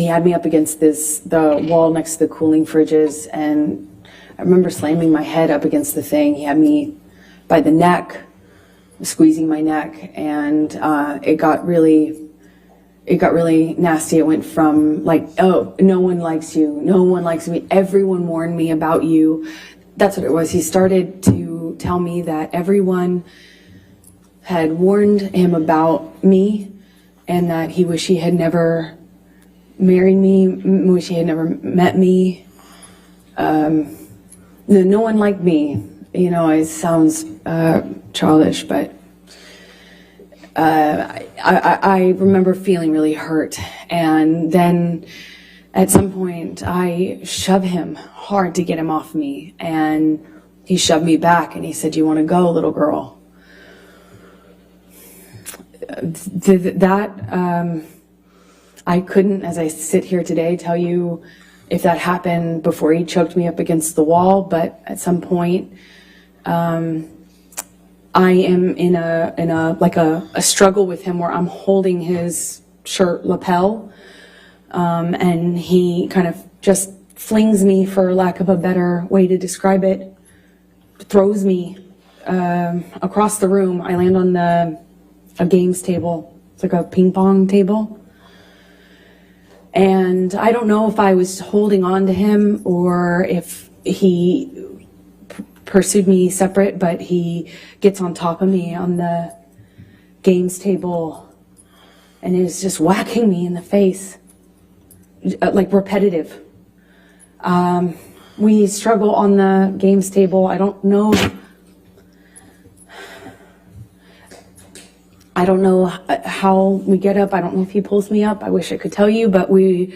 had me up against the wall next to the cooling fridges, and I remember slamming my head up against the thing. He had me by the neck, squeezing my neck, and it got really nasty. It went from like, oh, no one likes you, no one likes me, everyone warned me about you. That's what it was. He started to tell me that everyone had warned him about me, and that he wished he had never married me, wish he had never met me. No one liked me. You know, it sounds childish, but I remember feeling really hurt. And then at some point, I shoved him hard to get him off me. And he shoved me back and he said, "Do you want to go, little girl?" I couldn't, as I sit here today, tell you if that happened before he choked me up against the wall, but at some point, I am in a struggle with him where I'm holding his shirt lapel, and he kind of just flings me, for lack of a better way to describe it, throws me across the room. I land on a games table. It's like a ping pong table. And I don't know if I was holding on to him or if he pursued me separate, but he gets on top of me on the games table and is just whacking me in the face, like repetitive. We struggle on the games table. I don't know how we get up. I don't know if he pulls me up. I wish I could tell you, but we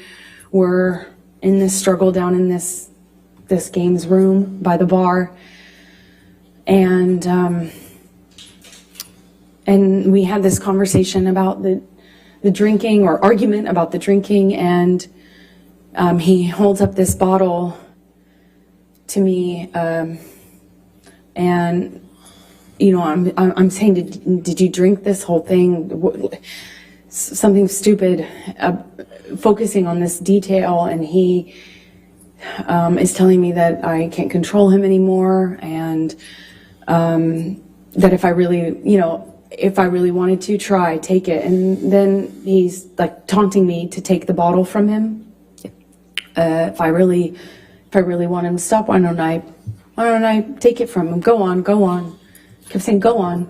were in this struggle down in this games room by the bar. And we had this conversation about the drinking, or argument about the drinking. And he holds up this bottle to me, and you know, I'm saying, did you drink this whole thing? Something stupid, focusing on this detail, and he is telling me that I can't control him anymore, and that if I really wanted to try, take it. And then he's like taunting me to take the bottle from him. If I really want him to stop, why don't I take it from him? Go on. Kept saying, "Go on,"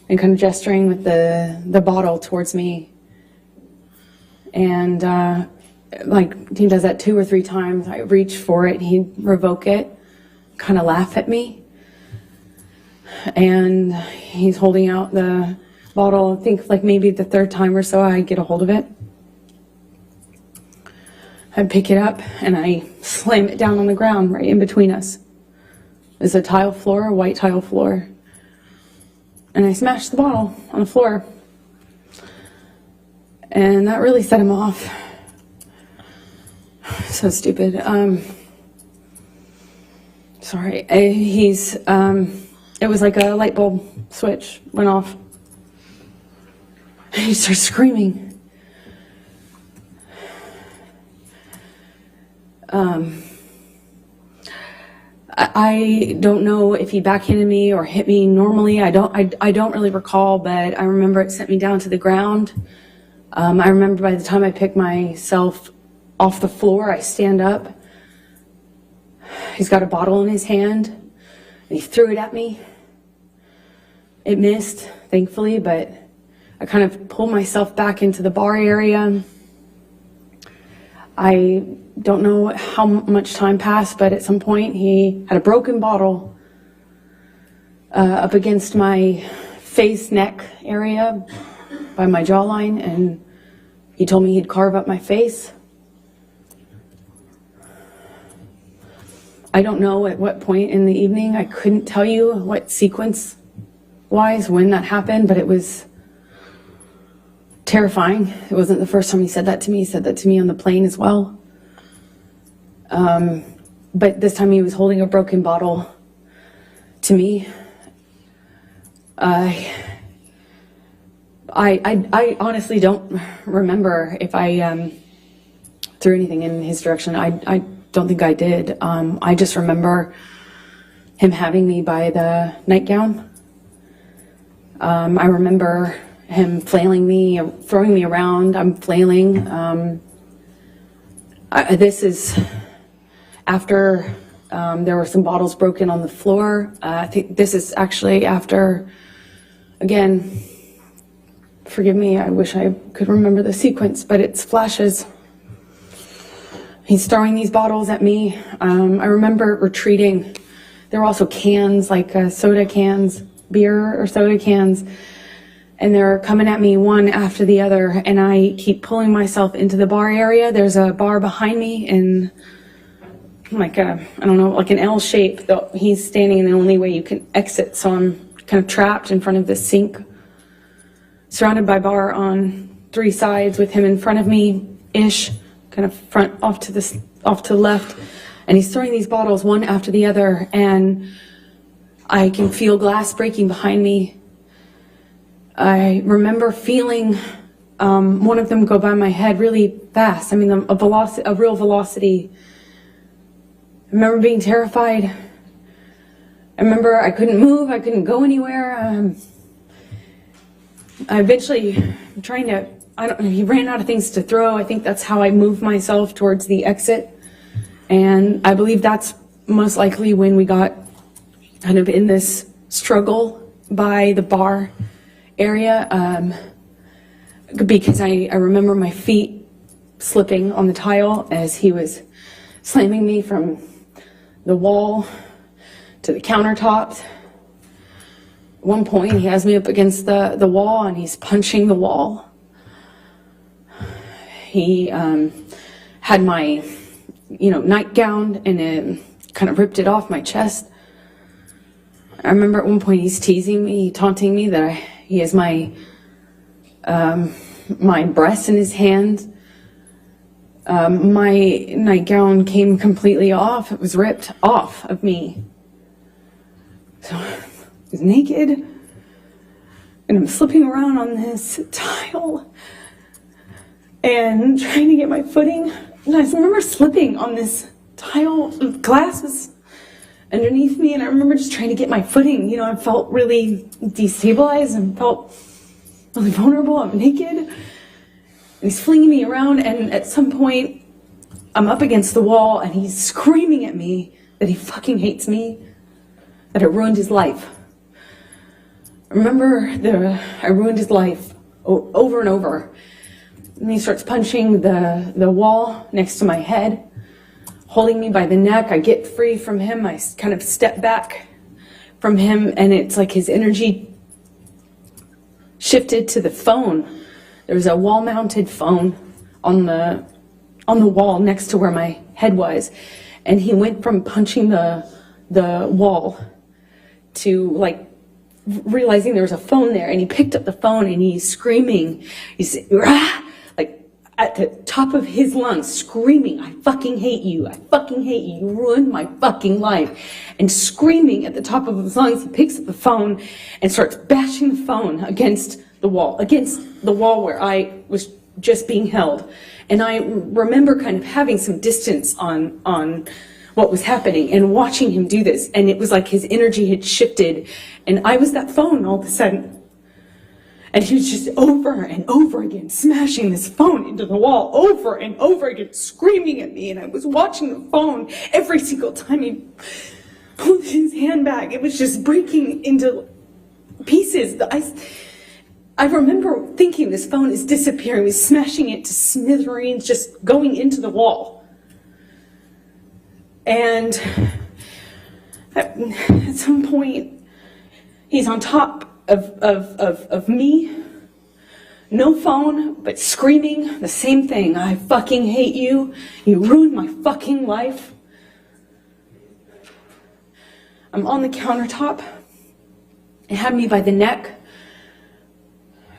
and kind of gesturing with the bottle towards me. And like he does that 2 or 3 times. I reach for it, he'd revoke it, kind of laugh at me. And he's holding out the bottle. I think like maybe the 3rd time or so I get a hold of it. I pick it up and I slam it down on the ground right in between us. There's a tile floor, a white tile floor. And I smashed the bottle on the floor. And that really set him off. So stupid. Sorry. It was like a light bulb switch went off. And he starts screaming. I don't know if he backhanded me or hit me normally. I don't really recall, but I remember it sent me down to the ground. I remember by the time I picked myself off the floor, I stand up. He's got a bottle in his hand, and he threw it at me. It missed, thankfully, but I kind of pulled myself back into the bar area. I don't know how much time passed, but at some point he had a broken bottle up against my face, neck area by my jawline, and he told me he'd carve up my face. I don't know at what point in the evening. I couldn't tell you what sequence-wise when that happened, but it was terrifying. It wasn't the first time he said that to me. He said that to me on the plane as well. But this time he was holding a broken bottle to me. I honestly don't remember if I threw anything in his direction. I don't think I did. I just remember him having me by the nightgown. I remember him flailing me, throwing me around. I'm flailing. This is after there were some bottles broken on the floor. I think this is actually after, again, forgive me, I wish I could remember the sequence, but it's flashes. He's throwing these bottles at me. I remember retreating. There were also cans, like soda cans, beer or soda cans, and they're coming at me one after the other, and I keep pulling myself into the bar area. There's a bar behind me in like a, I don't know, like an L shape. Though he's standing in the only way you can exit, so I'm kind of trapped in front of this sink, surrounded by bar on 3 sides with him in front of me-ish, kind of front off to the left, and he's throwing these bottles one after the other, and I can feel glass breaking behind me. I remember feeling one of them go by my head really fast. I mean, a real velocity. I remember being terrified. I remember I couldn't move. I couldn't go anywhere. I eventually, he ran out of things to throw. I think that's how I moved myself towards the exit. And I believe that's most likely when we got kind of in this struggle by the bar area, because I remember my feet slipping on the tile as he was slamming me from the wall to the countertops. At one point, he has me up against the wall and he's punching the wall. He had my, nightgown and it kind of ripped it off my chest. I remember at one point he's teasing me, taunting me that he has my breasts in his hands. My nightgown came completely off. It was ripped off of me. So I was naked and I'm slipping around on this tile and trying to get my footing. And I just remember slipping on this tile. Glass was underneath me, and I remember just trying to get my footing. I felt really destabilized and felt really vulnerable. I'm naked, and he's flinging me around, and at some point, I'm up against the wall, and he's screaming at me that he fucking hates me, that I ruined his life. I remember I ruined his life over and over. And he starts punching the wall next to my head, holding me by the neck. I get free from him. I kind of step back from him, and it's like his energy shifted to the phone. There was a wall-mounted phone on the wall next to where my head was, and he went from punching the wall to like realizing there was a phone there, and he picked up the phone and he's screaming. He's like at the top of his lungs, screaming, "I fucking hate you. I fucking hate you. You ruined my fucking life." And screaming at the top of his lungs, he picks up the phone and starts bashing the phone against the wall where I was just being held. And I remember kind of having some distance on what was happening and watching him do this. And it was like his energy had shifted, and I was that phone all of a sudden. And he was just over and over again smashing this phone into the wall, over and over again, screaming at me. And I was watching the phone every single time he pulled his hand back. It was just breaking into pieces. I remember thinking this phone is disappearing. He was smashing it to smithereens, just going into the wall. And at some point, he's on top of me, no phone, but screaming the same thing. "I fucking hate you. You ruined my fucking life." I'm on the countertop. It had me by the neck,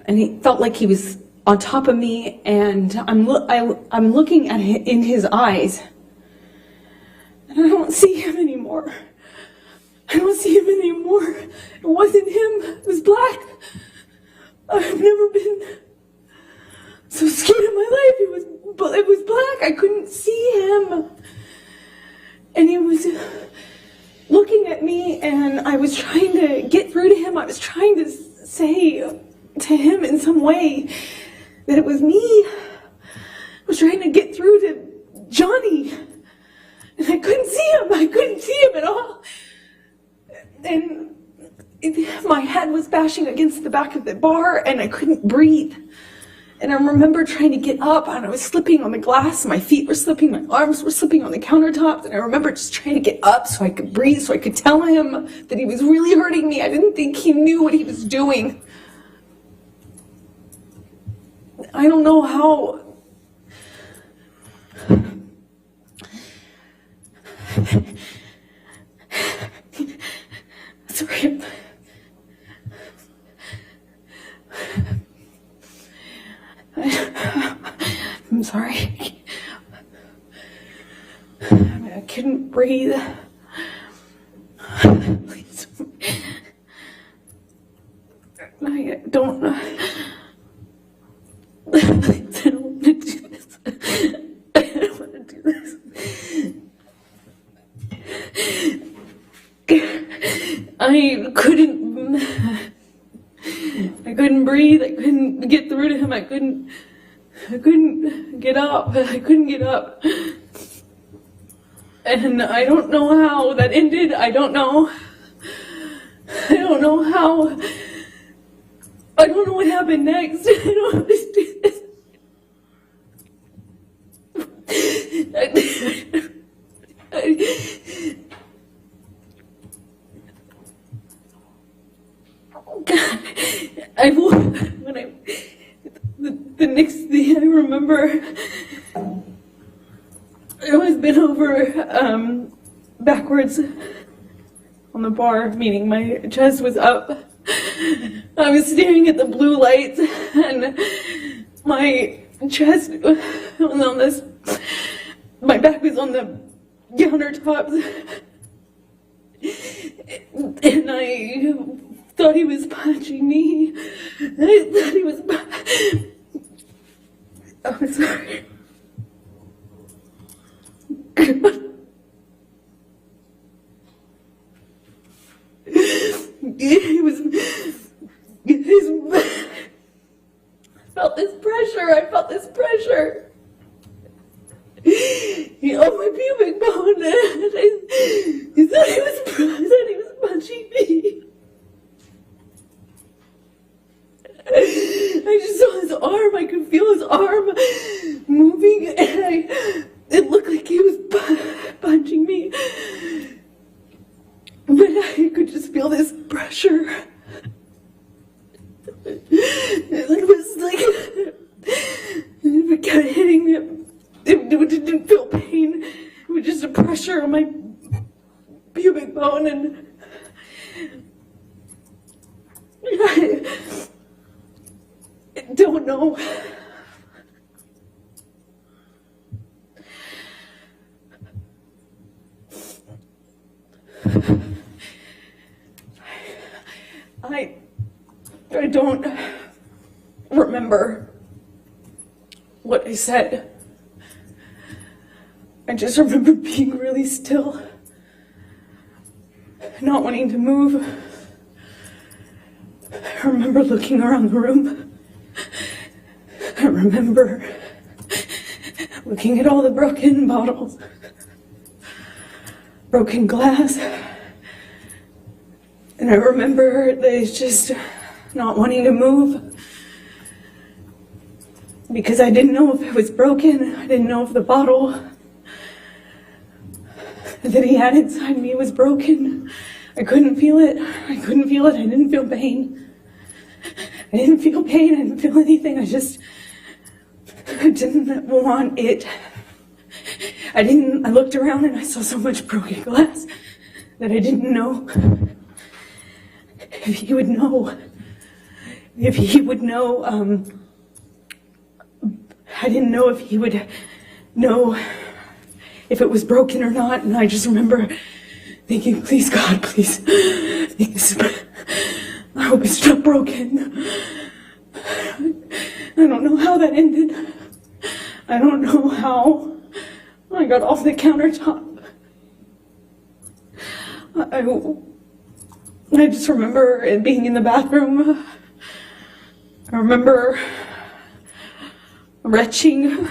and he felt like he was on top of me, and I'm looking at him in his eyes, and I don't see him anymore. I don't see him anymore. It wasn't him. It was black. I've never been so scared in my life. It was black. I couldn't see him. and he was looking at me, and I was trying to get through to him. I was trying to say to him in some way that it was me. I was trying to get through to Johnny, and I couldn't see him. I couldn't see him at all. And my head was bashing against the back of the bar, and I couldn't breathe. And I remember trying to get up, and I was slipping on the glass. My feet were slipping, my arms were slipping on the countertops. And I remember just trying to get up so I could breathe, so I could tell him that he was really hurting me. I didn't think he knew what he was doing. I don't know how. Sorry. I'm sorry. I couldn't breathe. Please. I don't know. Please, I don't want to do this. I don't want to do this. I couldn't breathe. I couldn't get through to him. I couldn't get up. I couldn't get up. And I don't know how that ended. I don't know how. I don't know what happened next. I don't understand this. The next thing I remember, I was bent over backwards on the bar, meaning my chest was up. I was staring at the blue lights, and my chest was on this, my back was on the countertops, and I thought he was punching me. I thought he was. I'm sorry. I felt this pressure. He held my pubic bone, and he thought he was punching me. I just saw his arm. I could feel his arm moving, and it looked like he was punching me. But I could just feel this pressure. It was like it kept hitting me. It didn't feel pain. It was just a pressure on my pubic bone, and I don't know. I don't remember what I said. I just remember being really still, not wanting to move. I remember looking around the room. I remember looking at all the broken bottles, broken glass. And I remember just not wanting to move because I didn't know if it was broken. I didn't know if the bottle that he had inside me was broken. I couldn't feel it. I couldn't feel it. I didn't feel pain. I didn't feel pain. I didn't feel anything. I didn't want it. I looked around and I saw so much broken glass that I didn't know if he would know. If he would know, I didn't know if he would know if it was broken or not. And I just remember thinking, please God, please, I hope it's not broken. I don't know how that ended. I don't know how I got off the countertop. I just remember it being in the bathroom. I remember retching.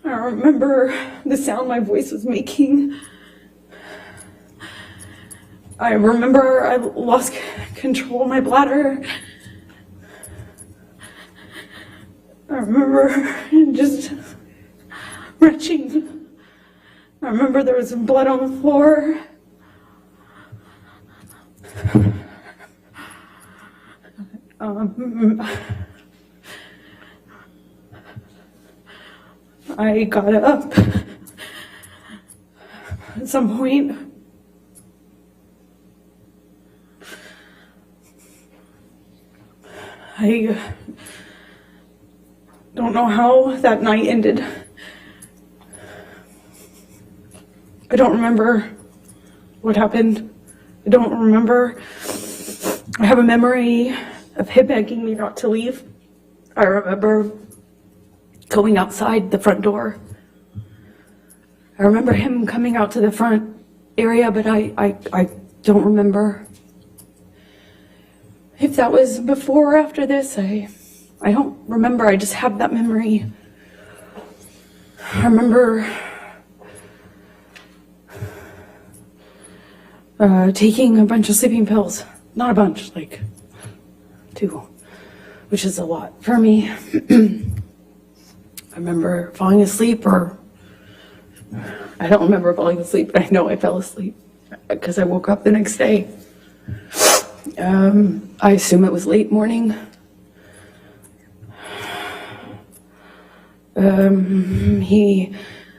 I remember the sound my voice was making. I remember I lost control of my bladder. I remember just retching. I remember there was blood on the floor. I got up at some point. I don't know how that night ended. I don't remember what happened. I don't remember. I have a memory of him begging me not to leave. I remember going outside the front door. I remember him coming out to the front area, but I don't remember if that was before or after this. I don't remember. I just have that memory. I remember taking a bunch of sleeping pills. Not a bunch, like 2, which is a lot for me. I remember falling asleep, or I don't remember falling asleep, but I know I fell asleep because I woke up the next day. I assume it was late morning.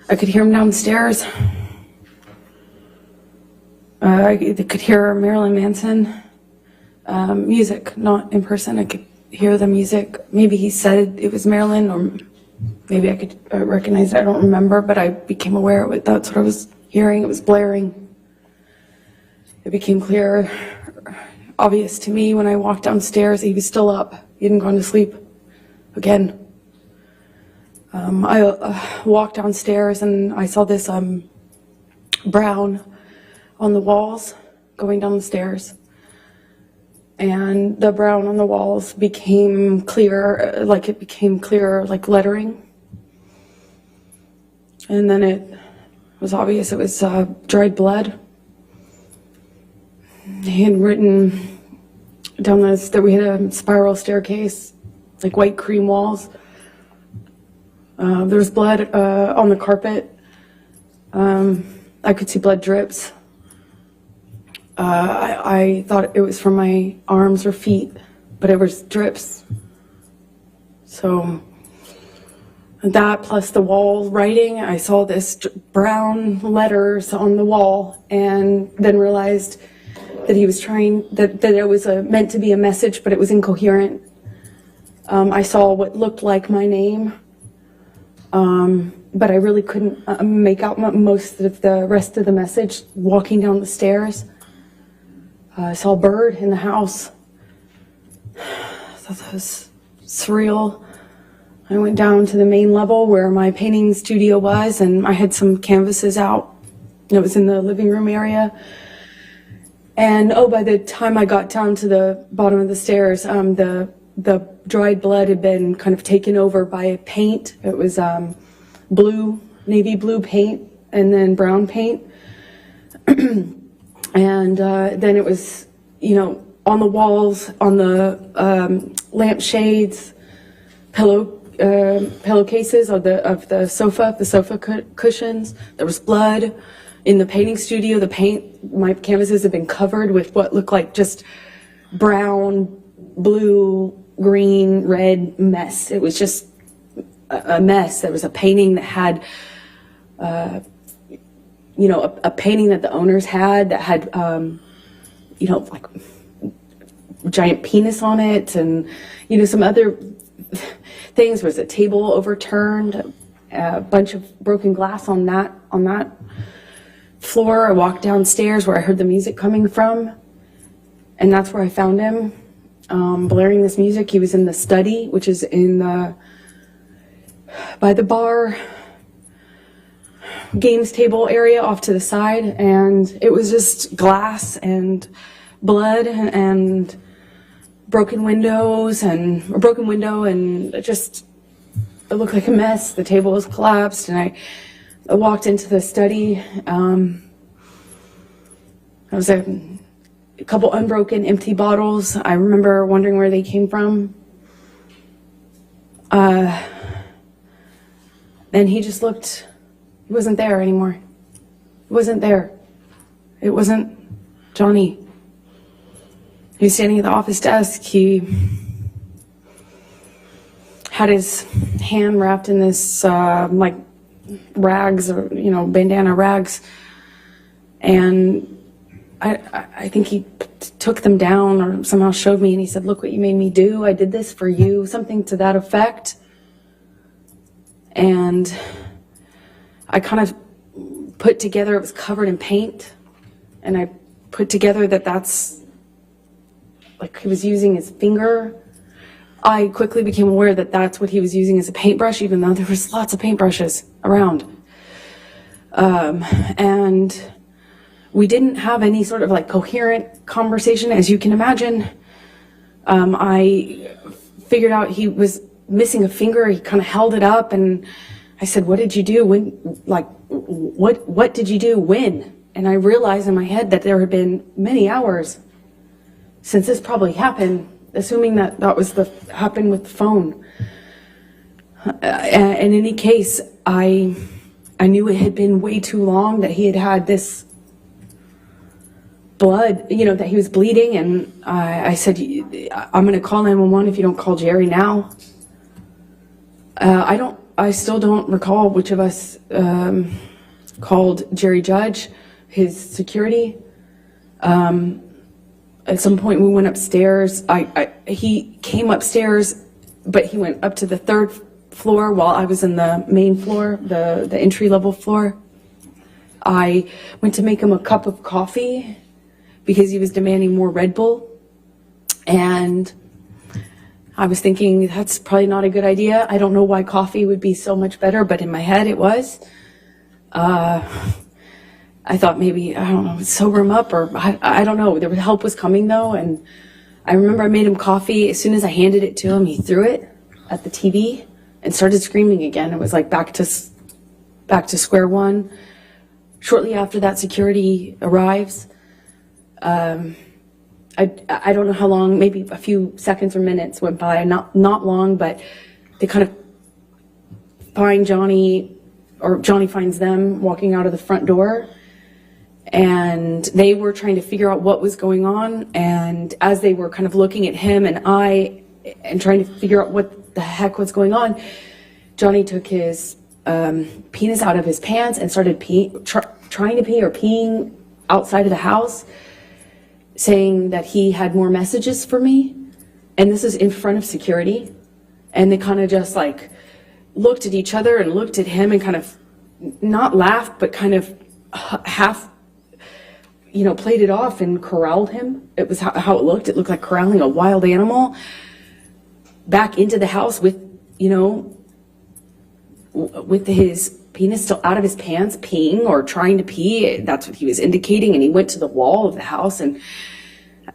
I could hear him downstairs. I could hear Marilyn Manson music, not in person. I could hear the music. Maybe he said it was Marilyn, or maybe I could recognize it. I don't remember, but I became aware of it. That's what I was hearing. It was blaring. It became clear, obvious to me when I walked downstairs. He was still up. He hadn't gone to sleep again. I walked downstairs and I saw this brown on the walls going down the stairs. And the brown on the walls became clear, like lettering. And then it was obvious it was dried blood. He had written down this, that we had a spiral staircase, like white cream walls. There was blood on the carpet. I could see blood drips. I thought it was from my arms or feet, but it was drips. So that plus the wall writing, I saw this brown letters on the wall, and then realized that he was trying, that it was meant to be a message, but it was incoherent. I saw what looked like my name, but I really couldn't make out most of the rest of the message. Walking down the stairs, I saw a bird in the house. I thought that was surreal. I went down to the main level where my painting studio was, and I had some canvases out. It was in the living room area. And by the time I got down to the bottom of the stairs, the dried blood had been kind of taken over by paint. It was blue, navy blue paint, and then brown paint. And then it was, on the walls, on the lampshades, pillowcases of the sofa cushions. There was blood in the painting studio. My canvases had been covered with what looked like just brown, blue, green, red mess. It was just a mess. There was a painting that had, a painting that the owners had that had, like giant penis on it, and, some other things. There was a table overturned, a bunch of broken glass on that floor. I walked downstairs where I heard the music coming from, and that's where I found him, blaring this music. He was in the study, which is by the bar, games table area off to the side, and it was just glass and blood and broken windows and a broken window, and it looked like a mess. The table was collapsed, and I walked into the study. There was a couple unbroken empty bottles. I remember wondering where they came from. And he just looked, he wasn't there anymore. He wasn't there. It wasn't Johnny. He was standing at the office desk. He had his hand wrapped in this, like, rags, or, bandana rags. And I think he took them down or somehow showed me, and he said, "Look what you made me do. I did this for you," something to that effect. And I kind of put together, it was covered in paint, and I put together that's like he was using his finger. I quickly became aware that that's what he was using as a paintbrush, even though there was lots of paintbrushes around. And we didn't have any sort of like coherent conversation, as you can imagine. I figured out he was missing a finger. He kind of held it up, and I said, "What did you do? When? Like, what did you do? When?" And I realized in my head that there had been many hours since this probably happened, assuming that was happened with the phone. In any case, I knew it had been way too long, that he had this blood, that he was bleeding, and I said, "I'm going to call 911 if you don't call Jerry now." I still don't recall which of us called Jerry Judge, his security. At some point we went upstairs. He came upstairs, but he went up to the third floor while I was in the main floor, the entry-level floor. I went to make him a cup of coffee because he was demanding more Red Bull. And I was thinking, that's probably not a good idea. I don't know why coffee would be so much better, but in my head it was. I thought maybe, I don't know, sober him up, or I don't know. The help was coming though, and I remember I made him coffee. As soon as I handed it to him, he threw it at the TV and started screaming again. It was like back to square one. Shortly after that, security arrives. I don't know how long, maybe a few seconds or minutes went by, not long, but they kind of find Johnny, or Johnny finds them walking out of the front door, and they were trying to figure out what was going on. And as they were kind of looking at him and trying to figure out what the heck was going on, Johnny took his penis out of his pants and started trying to pee or peeing outside of the house, saying that he had more messages for me. And this is in front of security. And they kind of just like looked at each other and looked at him and kind of not laughed, but kind of half, played it off and corralled him. It was how it looked. It looked like corralling a wild animal back into the house with his penis still out of his pants, peeing or trying to pee. That's what he was indicating. And he went to the wall of the house, and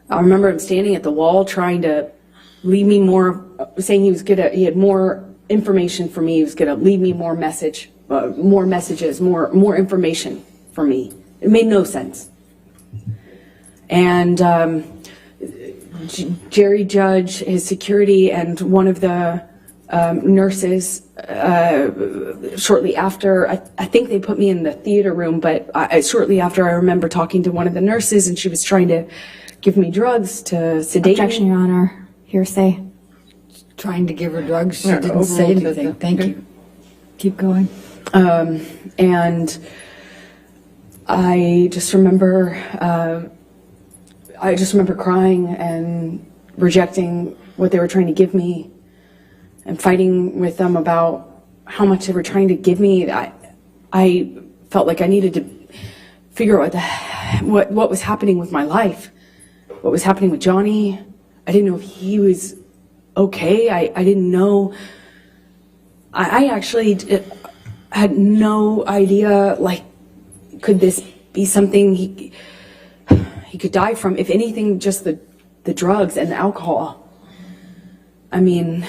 I remember him standing at the wall trying to leave me more, saying he had more information for me. He was gonna leave me more messages, more information for me. It made no sense. And Jerry Judge, his security, and one of the nurses, shortly after, I think they put me in the theater room, but shortly after, I remember talking to one of the nurses, and she was trying to give me drugs to sedate Objection, me. Your Honor. Hearsay. Trying to give her drugs. She didn't say anything. Thank you. Keep going. And I just remember crying and rejecting what they were trying to give me, and fighting with them about how much they were trying to give me. I felt like I needed to figure out what was happening with my life, what was happening with Johnny. I didn't know if he was okay. I didn't know. I actually had no idea, like, could this be something he could die from? If anything, just the drugs and the alcohol. I mean,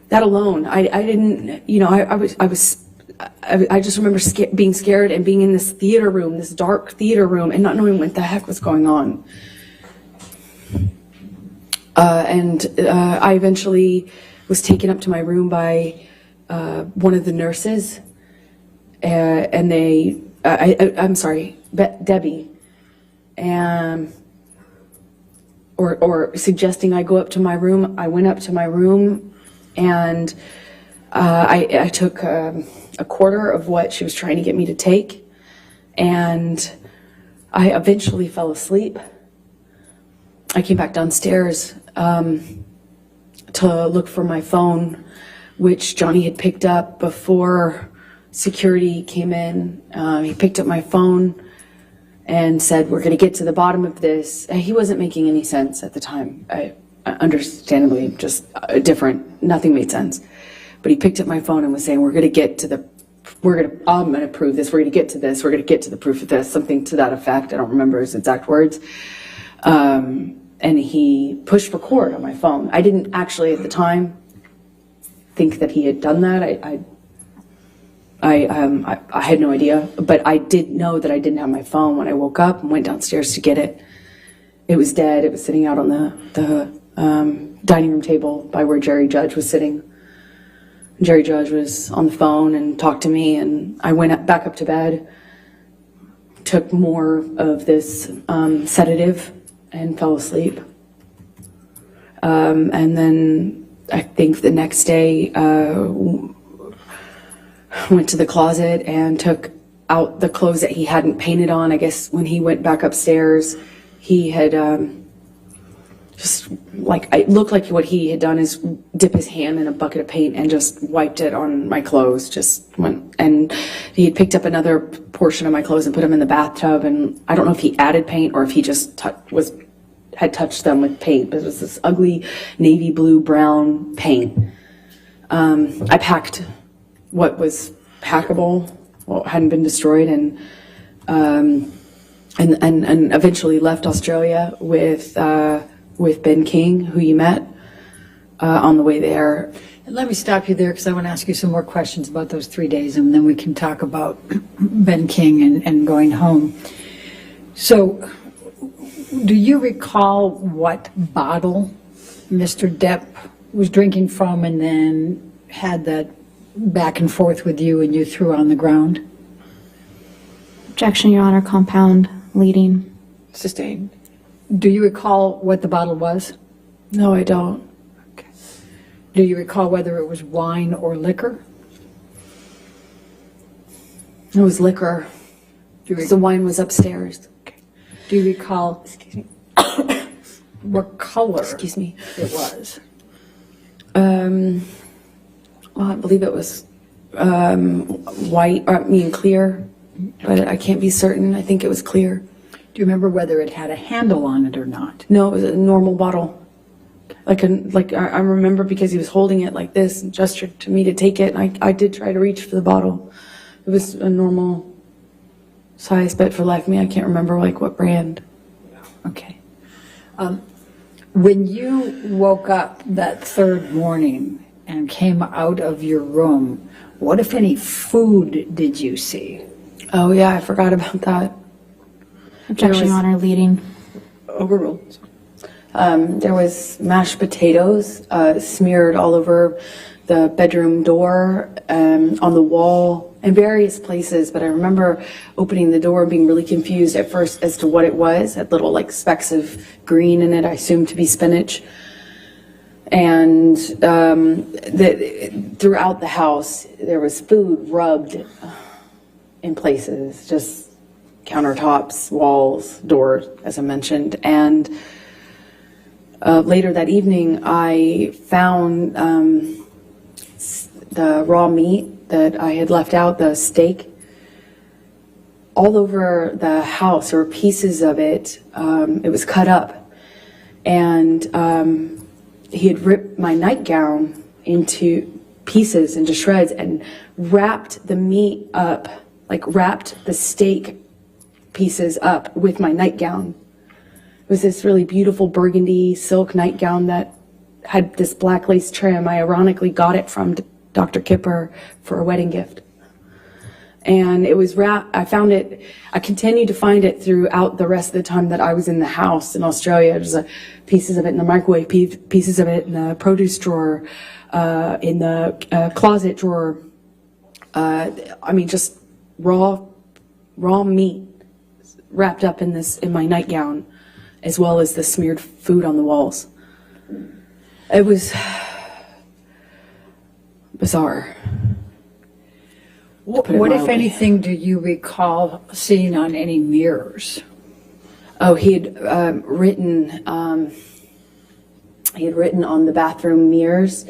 that alone, I didn't, you know, I just remember being scared and being in this theater room, this dark theater room, and not knowing what the heck was going on. I eventually was taken up to my room by one of the nurses, and I'm sorry, Debbie, and or suggesting I go up to my room. I went up to my room, and I took a quarter of what she was trying to get me to take, and I eventually fell asleep. I came back downstairs to look for my phone, which Johnny had picked up before security came in. He picked up my phone and said, "We're going to get to the bottom of this." He wasn't making any sense at the time. Understandably, just different. Nothing made sense. But he picked up my phone and was saying, I'm going to prove this. We're going to get to this. We're going to get to the proof of this. Something to that effect. I don't remember his exact words. And he pushed record on my phone. I didn't actually at the time think that he had done that. I had no idea, but I did know that I didn't have my phone when I woke up and went downstairs to get it. It was dead. It was sitting out on the dining room table by where Jerry Judge was sitting. Jerry Judge was on the phone and talked to me, and I went back up to bed, took more of this sedative, and fell asleep. And then I think the next day, went to the closet and took out the clothes that he hadn't painted on. I guess when he went back upstairs, he had just like, it looked like what he had done is dip his hand in a bucket of paint and just wiped it on my clothes. Just went, and he had picked up another portion of my clothes and put them in the bathtub. And I don't know if he added paint or if he just had touched them with paint, but it was this ugly navy blue brown paint. I packed what was packable, what hadn't been destroyed, and eventually left Australia with Ben King, who you met on the way there. And let me stop you there because I want to ask you some more questions about those 3 days, and then we can talk about Ben King and going home. So, do you recall what bottle Mr. Depp was drinking from and then had that back and forth with you and you threw on the ground? Objection, Your Honor. Compound leading. Sustained. Do you recall what the bottle was? No, I don't. Okay. Do you recall whether it was wine or liquor? It was liquor. The wine was upstairs. Okay. Do you recall Excuse me. what color Excuse me. it was? Well, I believe it was white, or I mean clear, but I can't be certain. I think it was clear. Do you remember whether it had a handle on it or not? No, it was a normal bottle. I remember because he was holding it like this and gestured to me to take it. And I did try to reach for the bottle. It was a normal size, but for life of me, I can't remember like what brand. Okay. When you woke up that third morning and came out of your room, what, if any, food did you see? Oh yeah, I forgot about that. Objection, Your Honor. Leading. Overruled. There was mashed potatoes smeared all over the bedroom door, on the wall, in various places. But I remember opening the door and being really confused at first as to what it was. Had little like specks of green in it, I assumed to be spinach. And throughout the house, there was food rubbed in places, just countertops, walls, doors, as I mentioned. And later that evening, I found the raw meat that I had left out, the steak, all over the house, or pieces of it. It was cut up. And he had ripped my nightgown into pieces, into shreds, and wrapped the meat up, like wrapped the steak pieces up with my nightgown. It was this really beautiful burgundy silk nightgown that had this black lace trim. I ironically got it from Dr. Kipper for a wedding gift. And it was wrapped, I found it, I continued to find it throughout the rest of the time that I was in the house in Australia. There's pieces of it in the microwave, pieces of it in the produce drawer, in the closet drawer. I mean, just raw meat wrapped up in my nightgown, as well as the smeared food on the walls. It was bizarre. What, if anything, do you recall seeing on any mirrors? Oh, he had written on the bathroom mirrors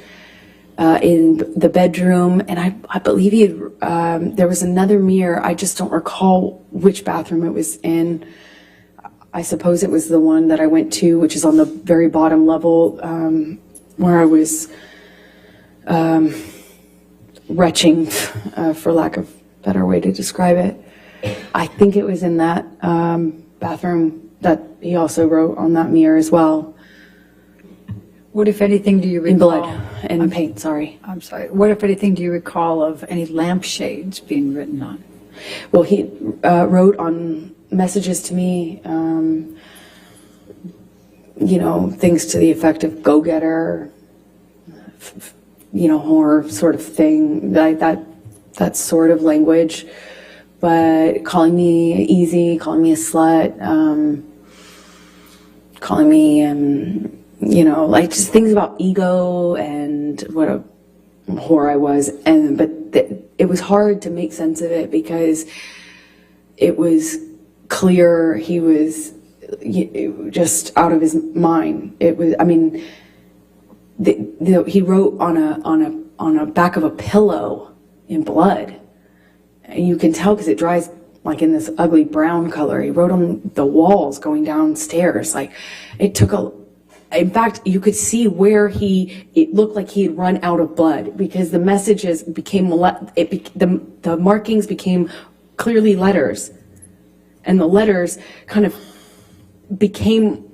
in the bedroom, and I believe he had, there was another mirror. I just don't recall which bathroom it was in. I suppose it was the one that I went to, which is on the very bottom level, where I was retching, for lack of a better way to describe it. I think it was in that bathroom that he also wrote on that mirror as well. What, if anything, do you recall? In blood and paint, sorry. I'm sorry. What, if anything, do you recall of any lampshades being written on? Well, he wrote on messages to me, things to the effect of go-getter, horror sort of thing, like that sort of language, but calling me easy, calling me a slut, calling me, like just things about ego and what a whore I was. But it was hard to make sense of it because it was clear he was just out of his mind. It was, he wrote on a back of a pillow in blood, and you can tell because it dries like in this ugly brown color. He wrote on the walls going downstairs. Like it took in fact, you could see where it looked like he had run out of blood because the messages became, the markings became clearly letters, and the letters kind of became,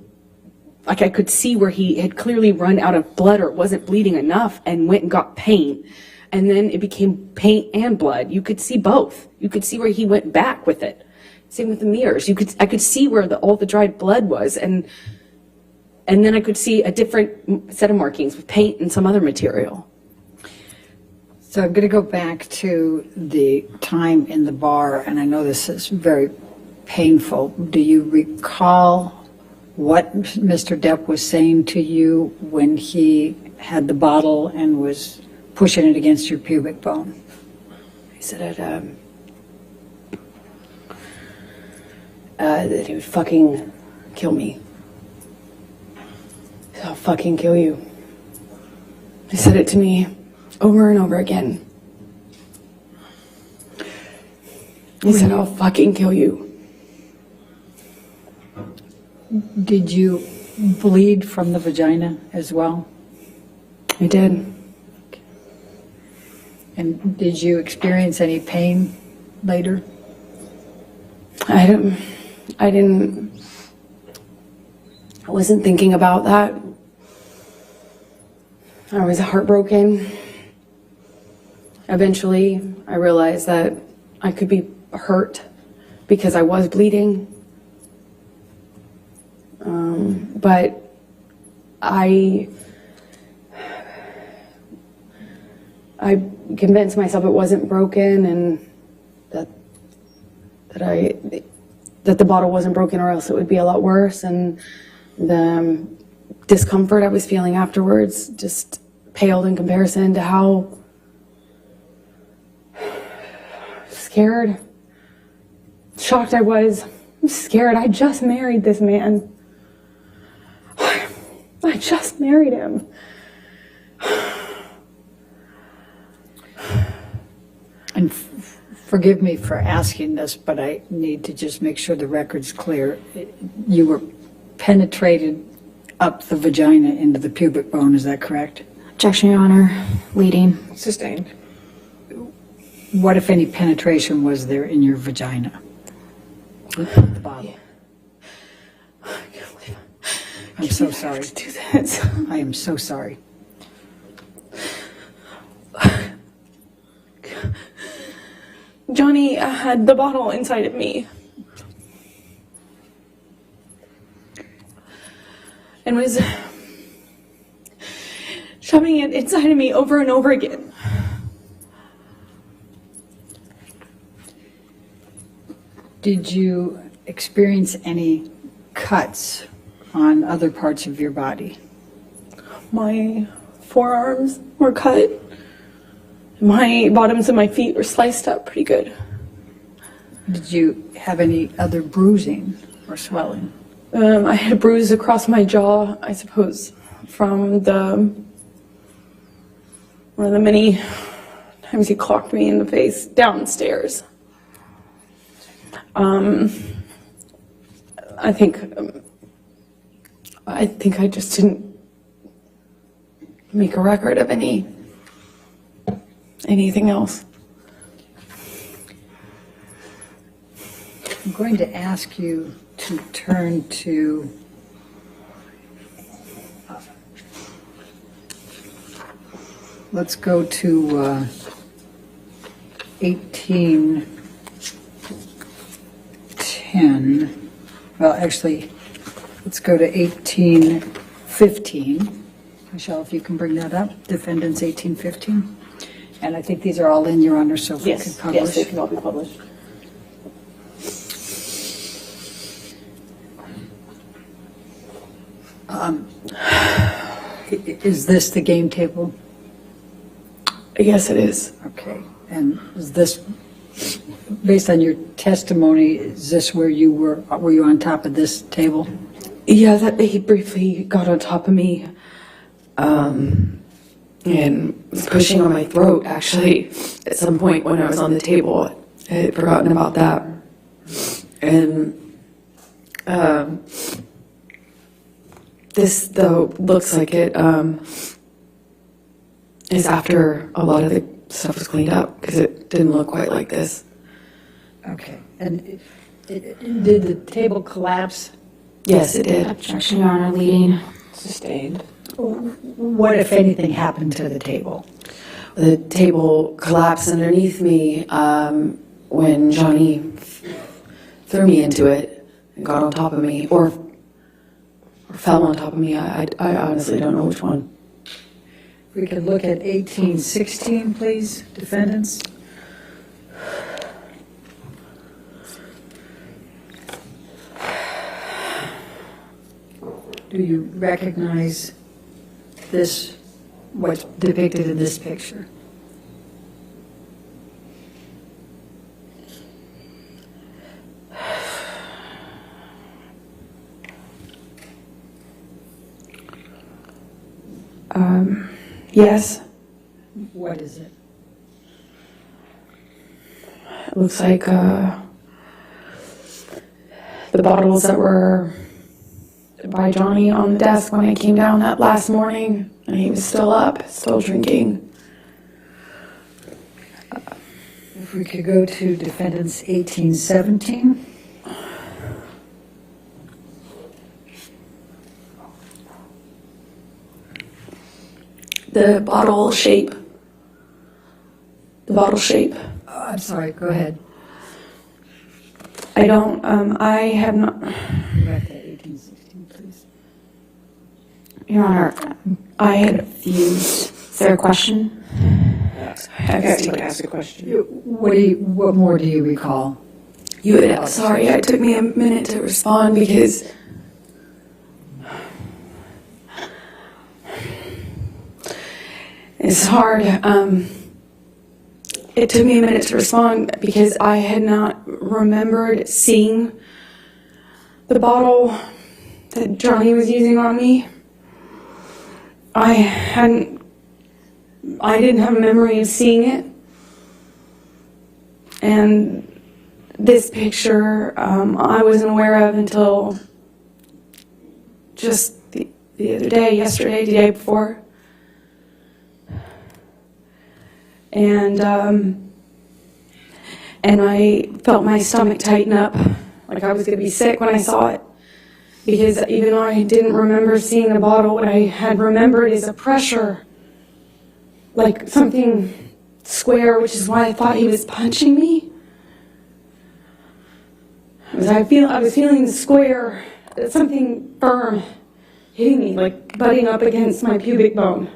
like I could see where he had clearly run out of blood or wasn't bleeding enough and went and got paint. And then it became paint and blood. You could see both. You could see where he went back with it. Same with the mirrors. I could see where all the dried blood was. And then I could see a different set of markings with paint and some other material. So I'm going to go back to the time in the bar, and I know this is very painful. Do you recall what Mr. Depp was saying to you when he had the bottle and was pushing it against your pubic bone? He said that he would fucking kill me. I'll fucking kill you. He said it to me over and over again. He said, I'll fucking kill you. Did you bleed from the vagina as well? I did. And did you experience any pain later? I wasn't thinking about that. I was heartbroken. Eventually, I realized that I could be hurt because I was bleeding. But I convinced myself it wasn't broken and that the bottle wasn't broken, or else it would be a lot worse. And the discomfort I was feeling afterwards just paled in comparison to how scared, shocked I was. I'm scared. I just married this man. I just married him. And forgive me for asking this, but I need to just make sure the record's clear. You were penetrated up the vagina into the pubic bone, is that correct? Objection, Your Honor. Leading. Sustained. What, if any, penetration was there in your vagina? With the bottle. I'm so sorry. Do this. I am so sorry. Johnny had the bottle inside of me and was shoving it inside of me over and over again. Did you experience any cuts on other parts of your body? My forearms were cut. My bottoms of my feet were sliced up pretty good. Did you have any other bruising or swelling? I had a bruise across my jaw, I suppose, from one of the many times he clocked me in the face downstairs. I think I just didn't make a record of anything else. I'm going to ask you to turn to let's go to 1810. Well, actually, let's go to 1815. Michelle, if you can bring that up. Defendants 1815. And I think these are all in, Your Honor, so if we could Yes, publish. yes, they can all be published. Is this the game table? Yes, it is. Okay. And is this, based on your testimony, is this where you were you on top of this table? Yeah, that he briefly got on top of me, and was pushing on my throat, actually, at some point when I was on the table. I had forgotten about that. And this, though, looks like it is after a lot of the stuff was cleaned up, because it didn't look quite like this. Okay. And did the table collapse? Yes, it did. Objection, Your Honor. Leading. Sustained. What, if anything, happened to the table? The table collapsed underneath me when Johnny threw me into it and got on top of me, or fell on top of me. I honestly don't know which one. We could look at 1816, please, defendants. Do you recognize this, what's depicted in this picture? Yes, What is it? it looks like the bottles that were by Johnny on the desk when I came down that last morning, and he was still up, still drinking. If we could go to defendants 1817. The bottle shape. I'm sorry, go ahead. I have not, Go back to 1816, please. Your Honor, I had, confused. Is there a question? I'd like to ask a question. What more do you recall? sorry, it took me a minute to respond because it's hard. It took me a minute to respond because I had not remembered seeing the bottle that Johnny was using on me. I didn't have a memory of seeing it. And this picture, I wasn't aware of until just the other day, yesterday, the day before. and I felt my stomach tighten up, like I was going to be sick when I saw it. Because even though I didn't remember seeing the bottle, what I had remembered is a pressure, like something square, which is why I thought he was punching me. I was feeling the square, something firm hitting me, like butting up against my pubic bone.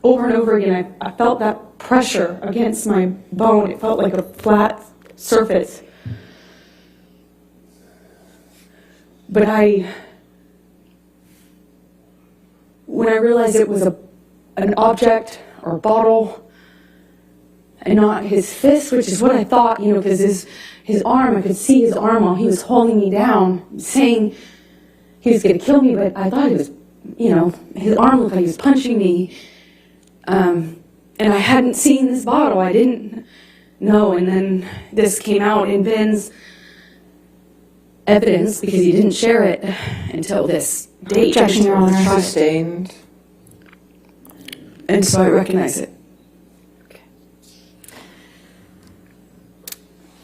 Over and over again, I felt that pressure against my bone. It felt like a flat surface. But when I realized it was an object or a bottle and not his fist, which is what I thought, because his arm, I could see his arm while he was holding me down, saying he was going to kill me, but I thought it was, his arm looked like he was punching me. And I hadn't seen this bottle. I didn't know. And then this came out in Ben's evidence because he didn't share it until this date. Objection, Your Honor. Sustained. And so I recognize it.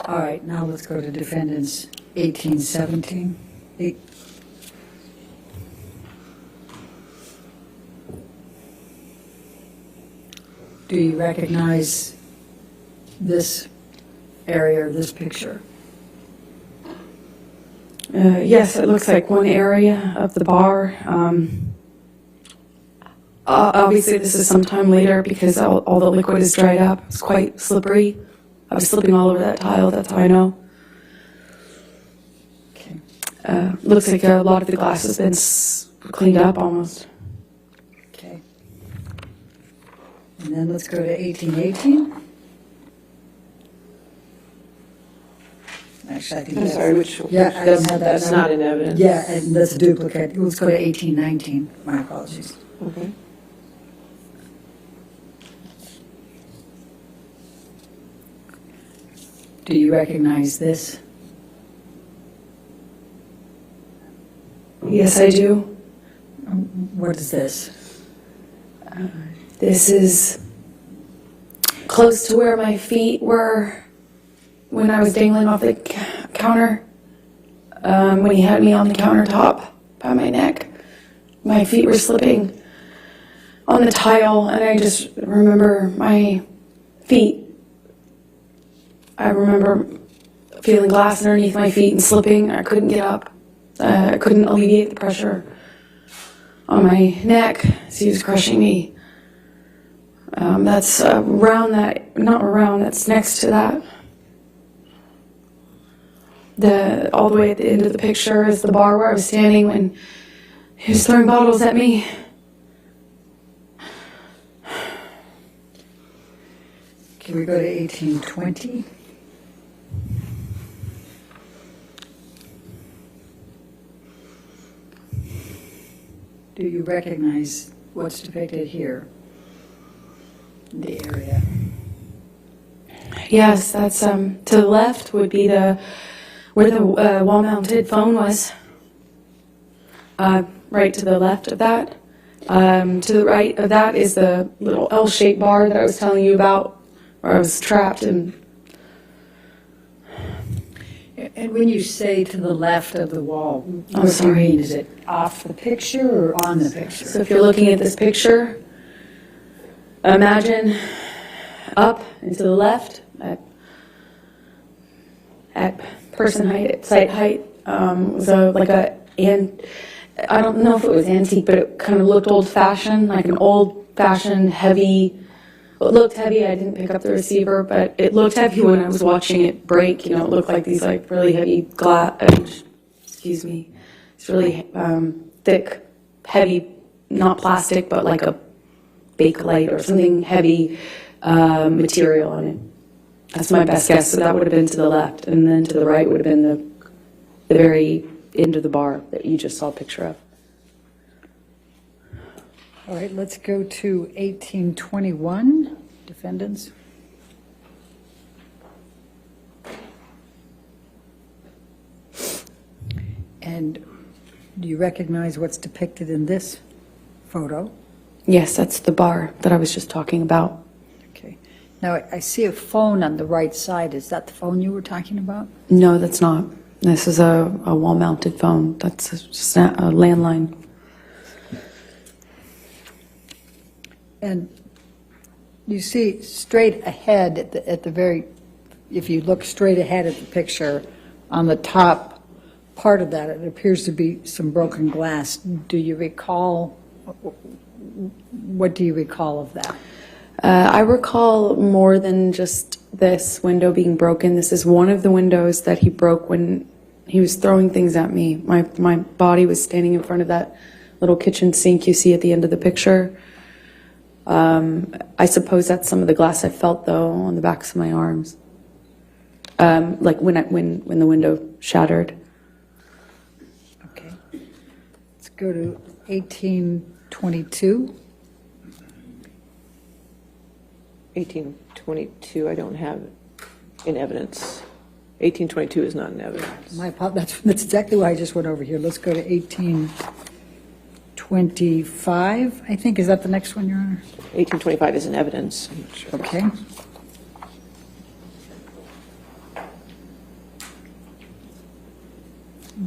All right, now let's go to defendants 1817. Do you recognize this area or this picture? Yes, it looks like one area of the bar. Obviously, this is sometime later because all the liquid is dried up. It's quite slippery. I was slipping all over that tile, that's how I know. Okay. Looks like a lot of the glass has been cleaned up almost. Okay. And then let's go to 1818. Actually, I think I'm that's... sorry, which, Yeah, I don't have that that's number. not in evidence. Yeah, and that's a duplicate. Let's go to 1819. My apologies. Okay. Do you recognize this? Yes, I do. What is this? This is close to where my feet were when I was dangling off the counter. When he had me on the countertop by my neck, my feet were slipping on the tile, and I just remember my feet. I remember feeling glass underneath my feet and slipping. I couldn't get up. I couldn't alleviate the pressure on my neck as he was crushing me. That's that's next to that. All the way at the end of the picture is the bar where I was standing when he was throwing bottles at me. Can we go to 1820? Do you recognize what's depicted here? The area. Yes, that's to the left would be where the wall-mounted phone was. Right to the left of that. To the right of that is the little L-shaped bar that I was telling you about, where I was trapped and. And when you say to the left of the wall, I'm what do you sorry. mean? Is it off the picture or on the picture? So if you're looking at this picture, imagine up and to the left at person height, at site height, was I don't know if it was antique, but it kind of looked old-fashioned, like an old-fashioned heavy. It looked heavy. I didn't pick up the receiver, but it looked heavy when I was watching it break. It looked like these really heavy glass. Excuse me. It's really thick, heavy, not plastic, but like a Bakelite or something heavy material on it. That's my best guess. So that would have been to the left, and then to the right would have been the very end of the bar that you just saw a picture of. All right, let's go to 1821, defendants. And do you recognize what's depicted in this photo? Yes, that's the bar that I was just talking about. Okay. Now, I see a phone on the right side. Is that the phone you were talking about? No, that's not. This is a wall-mounted phone. That's just a landline. And you see straight ahead at the very, if you look straight ahead at the picture, on the top part of that, it appears to be some broken glass. Do you recall, what do you recall of that? I recall more than just this window being broken. This is one of the windows that he broke when he was throwing things at me. My body was standing in front of that little kitchen sink you see at the end of the picture. I suppose that's some of the glass I felt, though, on the backs of my arms. Like when the window shattered. Okay. Let's go to 1822. 1822, I don't have in evidence. 1822 is not in evidence. That's exactly why I just went over here. Let's go to 1825, I think. Is that the next one, Your Honor? 1825 is in evidence. I'm not sure. Okay.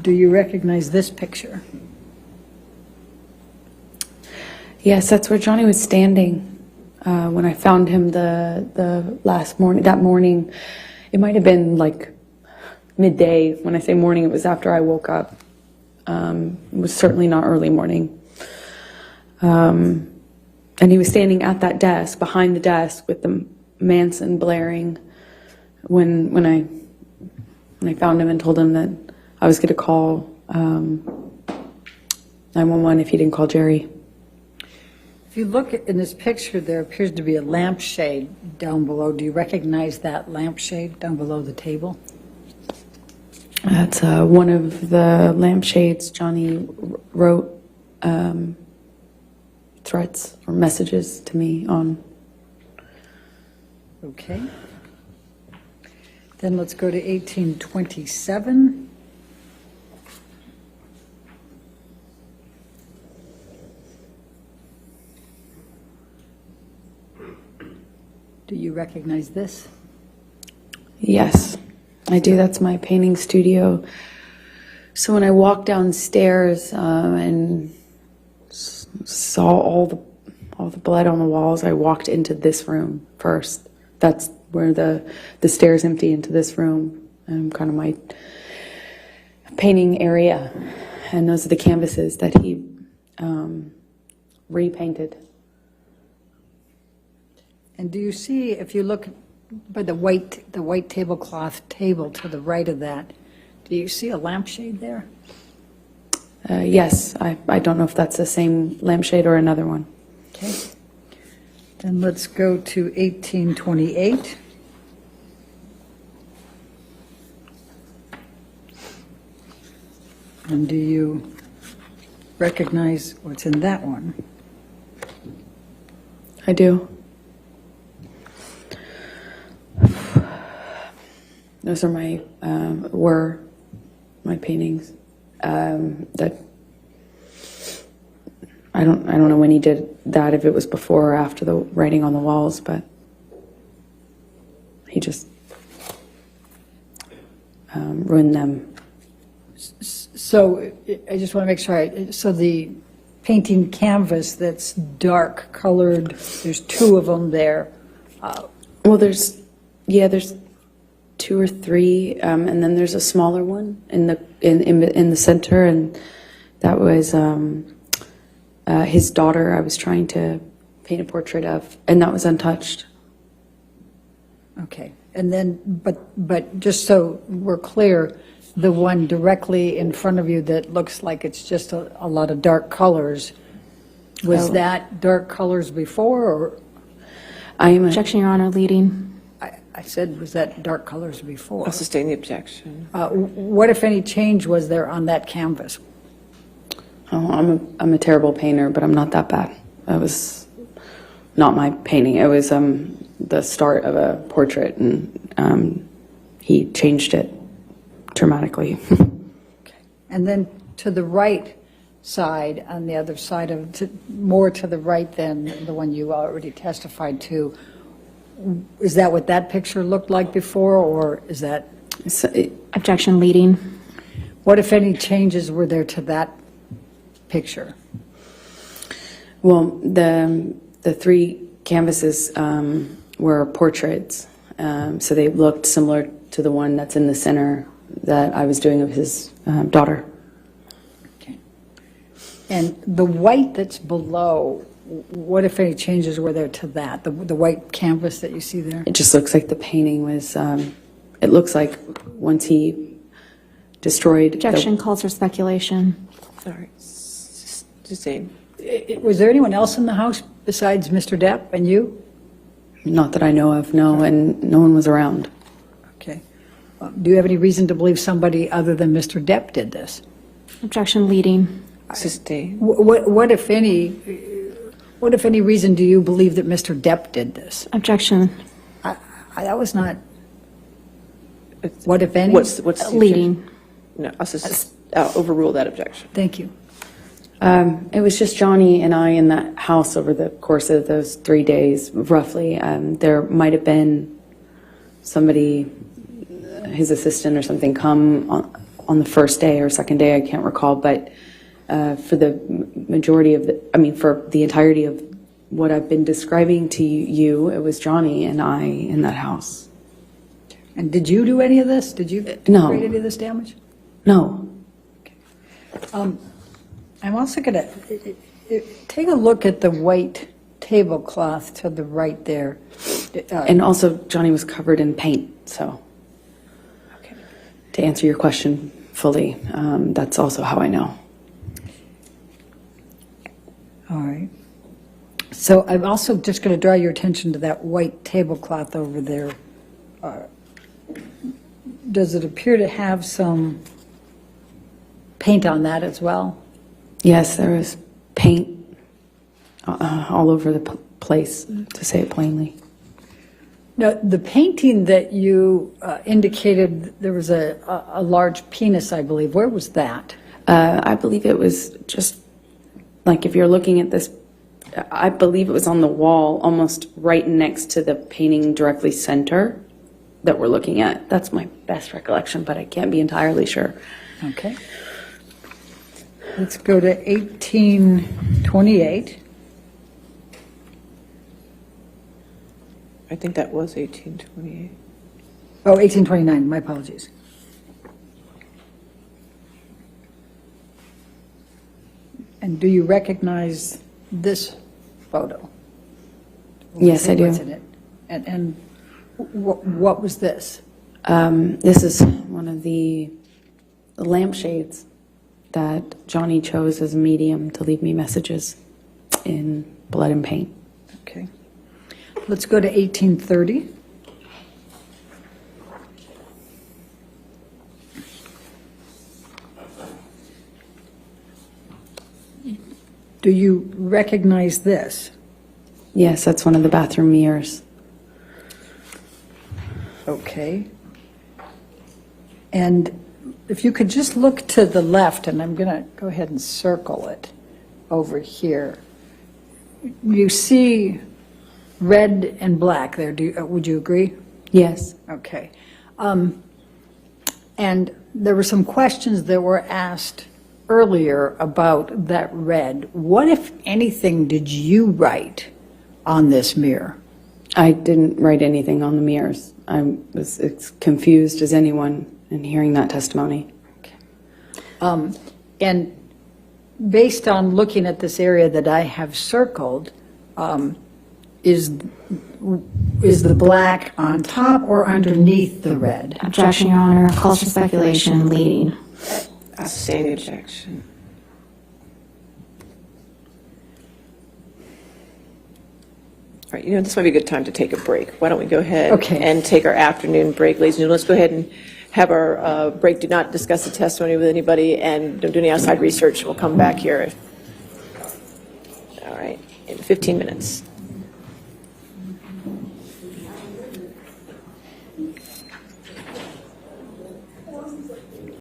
Do you recognize this picture? Yes, that's where Johnny was standing when I found him the last morning. That morning, it might have been like midday. When I say morning, it was after I woke up. It was certainly not early morning. And he was standing at that desk, behind the desk, with the Manson blaring. When I found him and told him that I was going to call 911 if he didn't call Jerry. If you look in this picture, there appears to be a lampshade down below. Do you recognize that lampshade down below the table? That's one of the lampshades Johnny wrote threats or messages to me on. Okay. Then let's go to 1827. Do you recognize this? Yes, I do. That's my painting studio. So when I walked downstairs and saw all the blood on the walls, I walked into this room first. That's where the stairs empty into this room, kind of my painting area. And those are the canvases that he repainted. And do you see, if you look by the white tablecloth table to the right of that, do you see a lampshade there? Yes, I don't know if that's the same lampshade or another one. Okay. Then let's go to 1828. And do you recognize what's in that one? I do. Those are were my paintings. That I don't know when he did that, if it was before or after the writing on the walls, but he just ruined them. So I just want to make sure, so the painting canvas that's dark colored, there's two of them there. Well, there's two or three, and then there's a smaller one in the center, and that was his daughter. I was trying to paint a portrait of, and that was untouched. Okay, and then, but just so we're clear, the one directly in front of you that looks like it's just a lot of dark colors, was that dark colors before, or? Objection, Your Honor, leading. I said, was that dark colors before? I'll sustain the objection. What, if any, change was there on that canvas? Oh, I'm a terrible painter, but I'm not that bad. That was not my painting. It was the start of a portrait, and he changed it dramatically. Okay. And then to the right side, on the other side of, more to the right than the one you already testified to, is that what that picture looked like before, or is that, Objection leading. what if any changes were there to that picture? Well, the three canvases were portraits, so they looked similar to the one that's in the center that I was doing of his daughter. And the white that's below, what if any changes were there to that, the white canvas that you see there? It just looks like the painting was, it looks like once he destroyed. Objection calls for speculation. Sorry, just saying. Was there anyone else in the house besides Mr. Depp and you? Not that I know of, no, and no one was around. Okay. Do you have any reason to believe somebody other than Mr. Depp did this? Objection leading. Sustain. What if any reason do you believe that Mr. Depp did this? Objection That was not, what if any? What's the objection? leading. No, I'll overrule that objection. Thank you. It was just Johnny and I in that house over the course of those 3 days, roughly. There might have been somebody, his assistant or something, come on the first day or second day, I can't recall, but for the majority of for the entirety of what I've been describing to you, it was Johnny and I in that house. And did you do any of this? Did you No. create any of this damage? No. I'm also going to take a look at the white tablecloth to the right there. And also, Johnny was covered in paint, so to answer your question fully, that's also how I know. All right. So I'm also just going to draw your attention to that white tablecloth over there. Does it appear to have some paint on that as well? Yes, there was paint all over the place, to say it plainly. Now, the painting that you indicated, there was a large penis, I believe. Where was that? I believe it was just, like if you're looking at this, I believe it was on the wall, almost right next to the painting directly center that we're looking at. That's my best recollection, but I can't be entirely sure. Okay. Let's go to 1828. I think that was 1828. Oh, 1829, my apologies. And do you recognize this photo? Yes, I do. What's in it? And what was this? This is one of the lampshades that Johnny chose as a medium to leave me messages in blood and paint. Okay. Let's go to 1830. Do you recognize this? Yes, that's one of the bathroom mirrors. Okay. And if you could just look to the left, and I'm going to go ahead and circle it over here. You see red and black there. Would you agree? Yes. Okay. And there were some questions that were asked earlier about that red. What, if anything, did you write on this mirror? I didn't write anything on the mirrors. I was as confused as anyone in hearing that testimony. And based on looking at this area that I have circled, is the black on top or underneath the red? Objection, Your Honor. Calls for speculation leading. I'll sustain the objection. All right, this might be a good time to take a break. Why don't we go ahead and take our afternoon break, ladies and gentlemen. Let's go ahead and have our break. Do not discuss the testimony with anybody, and don't do any outside research. We'll come back here. All right, in 15 minutes.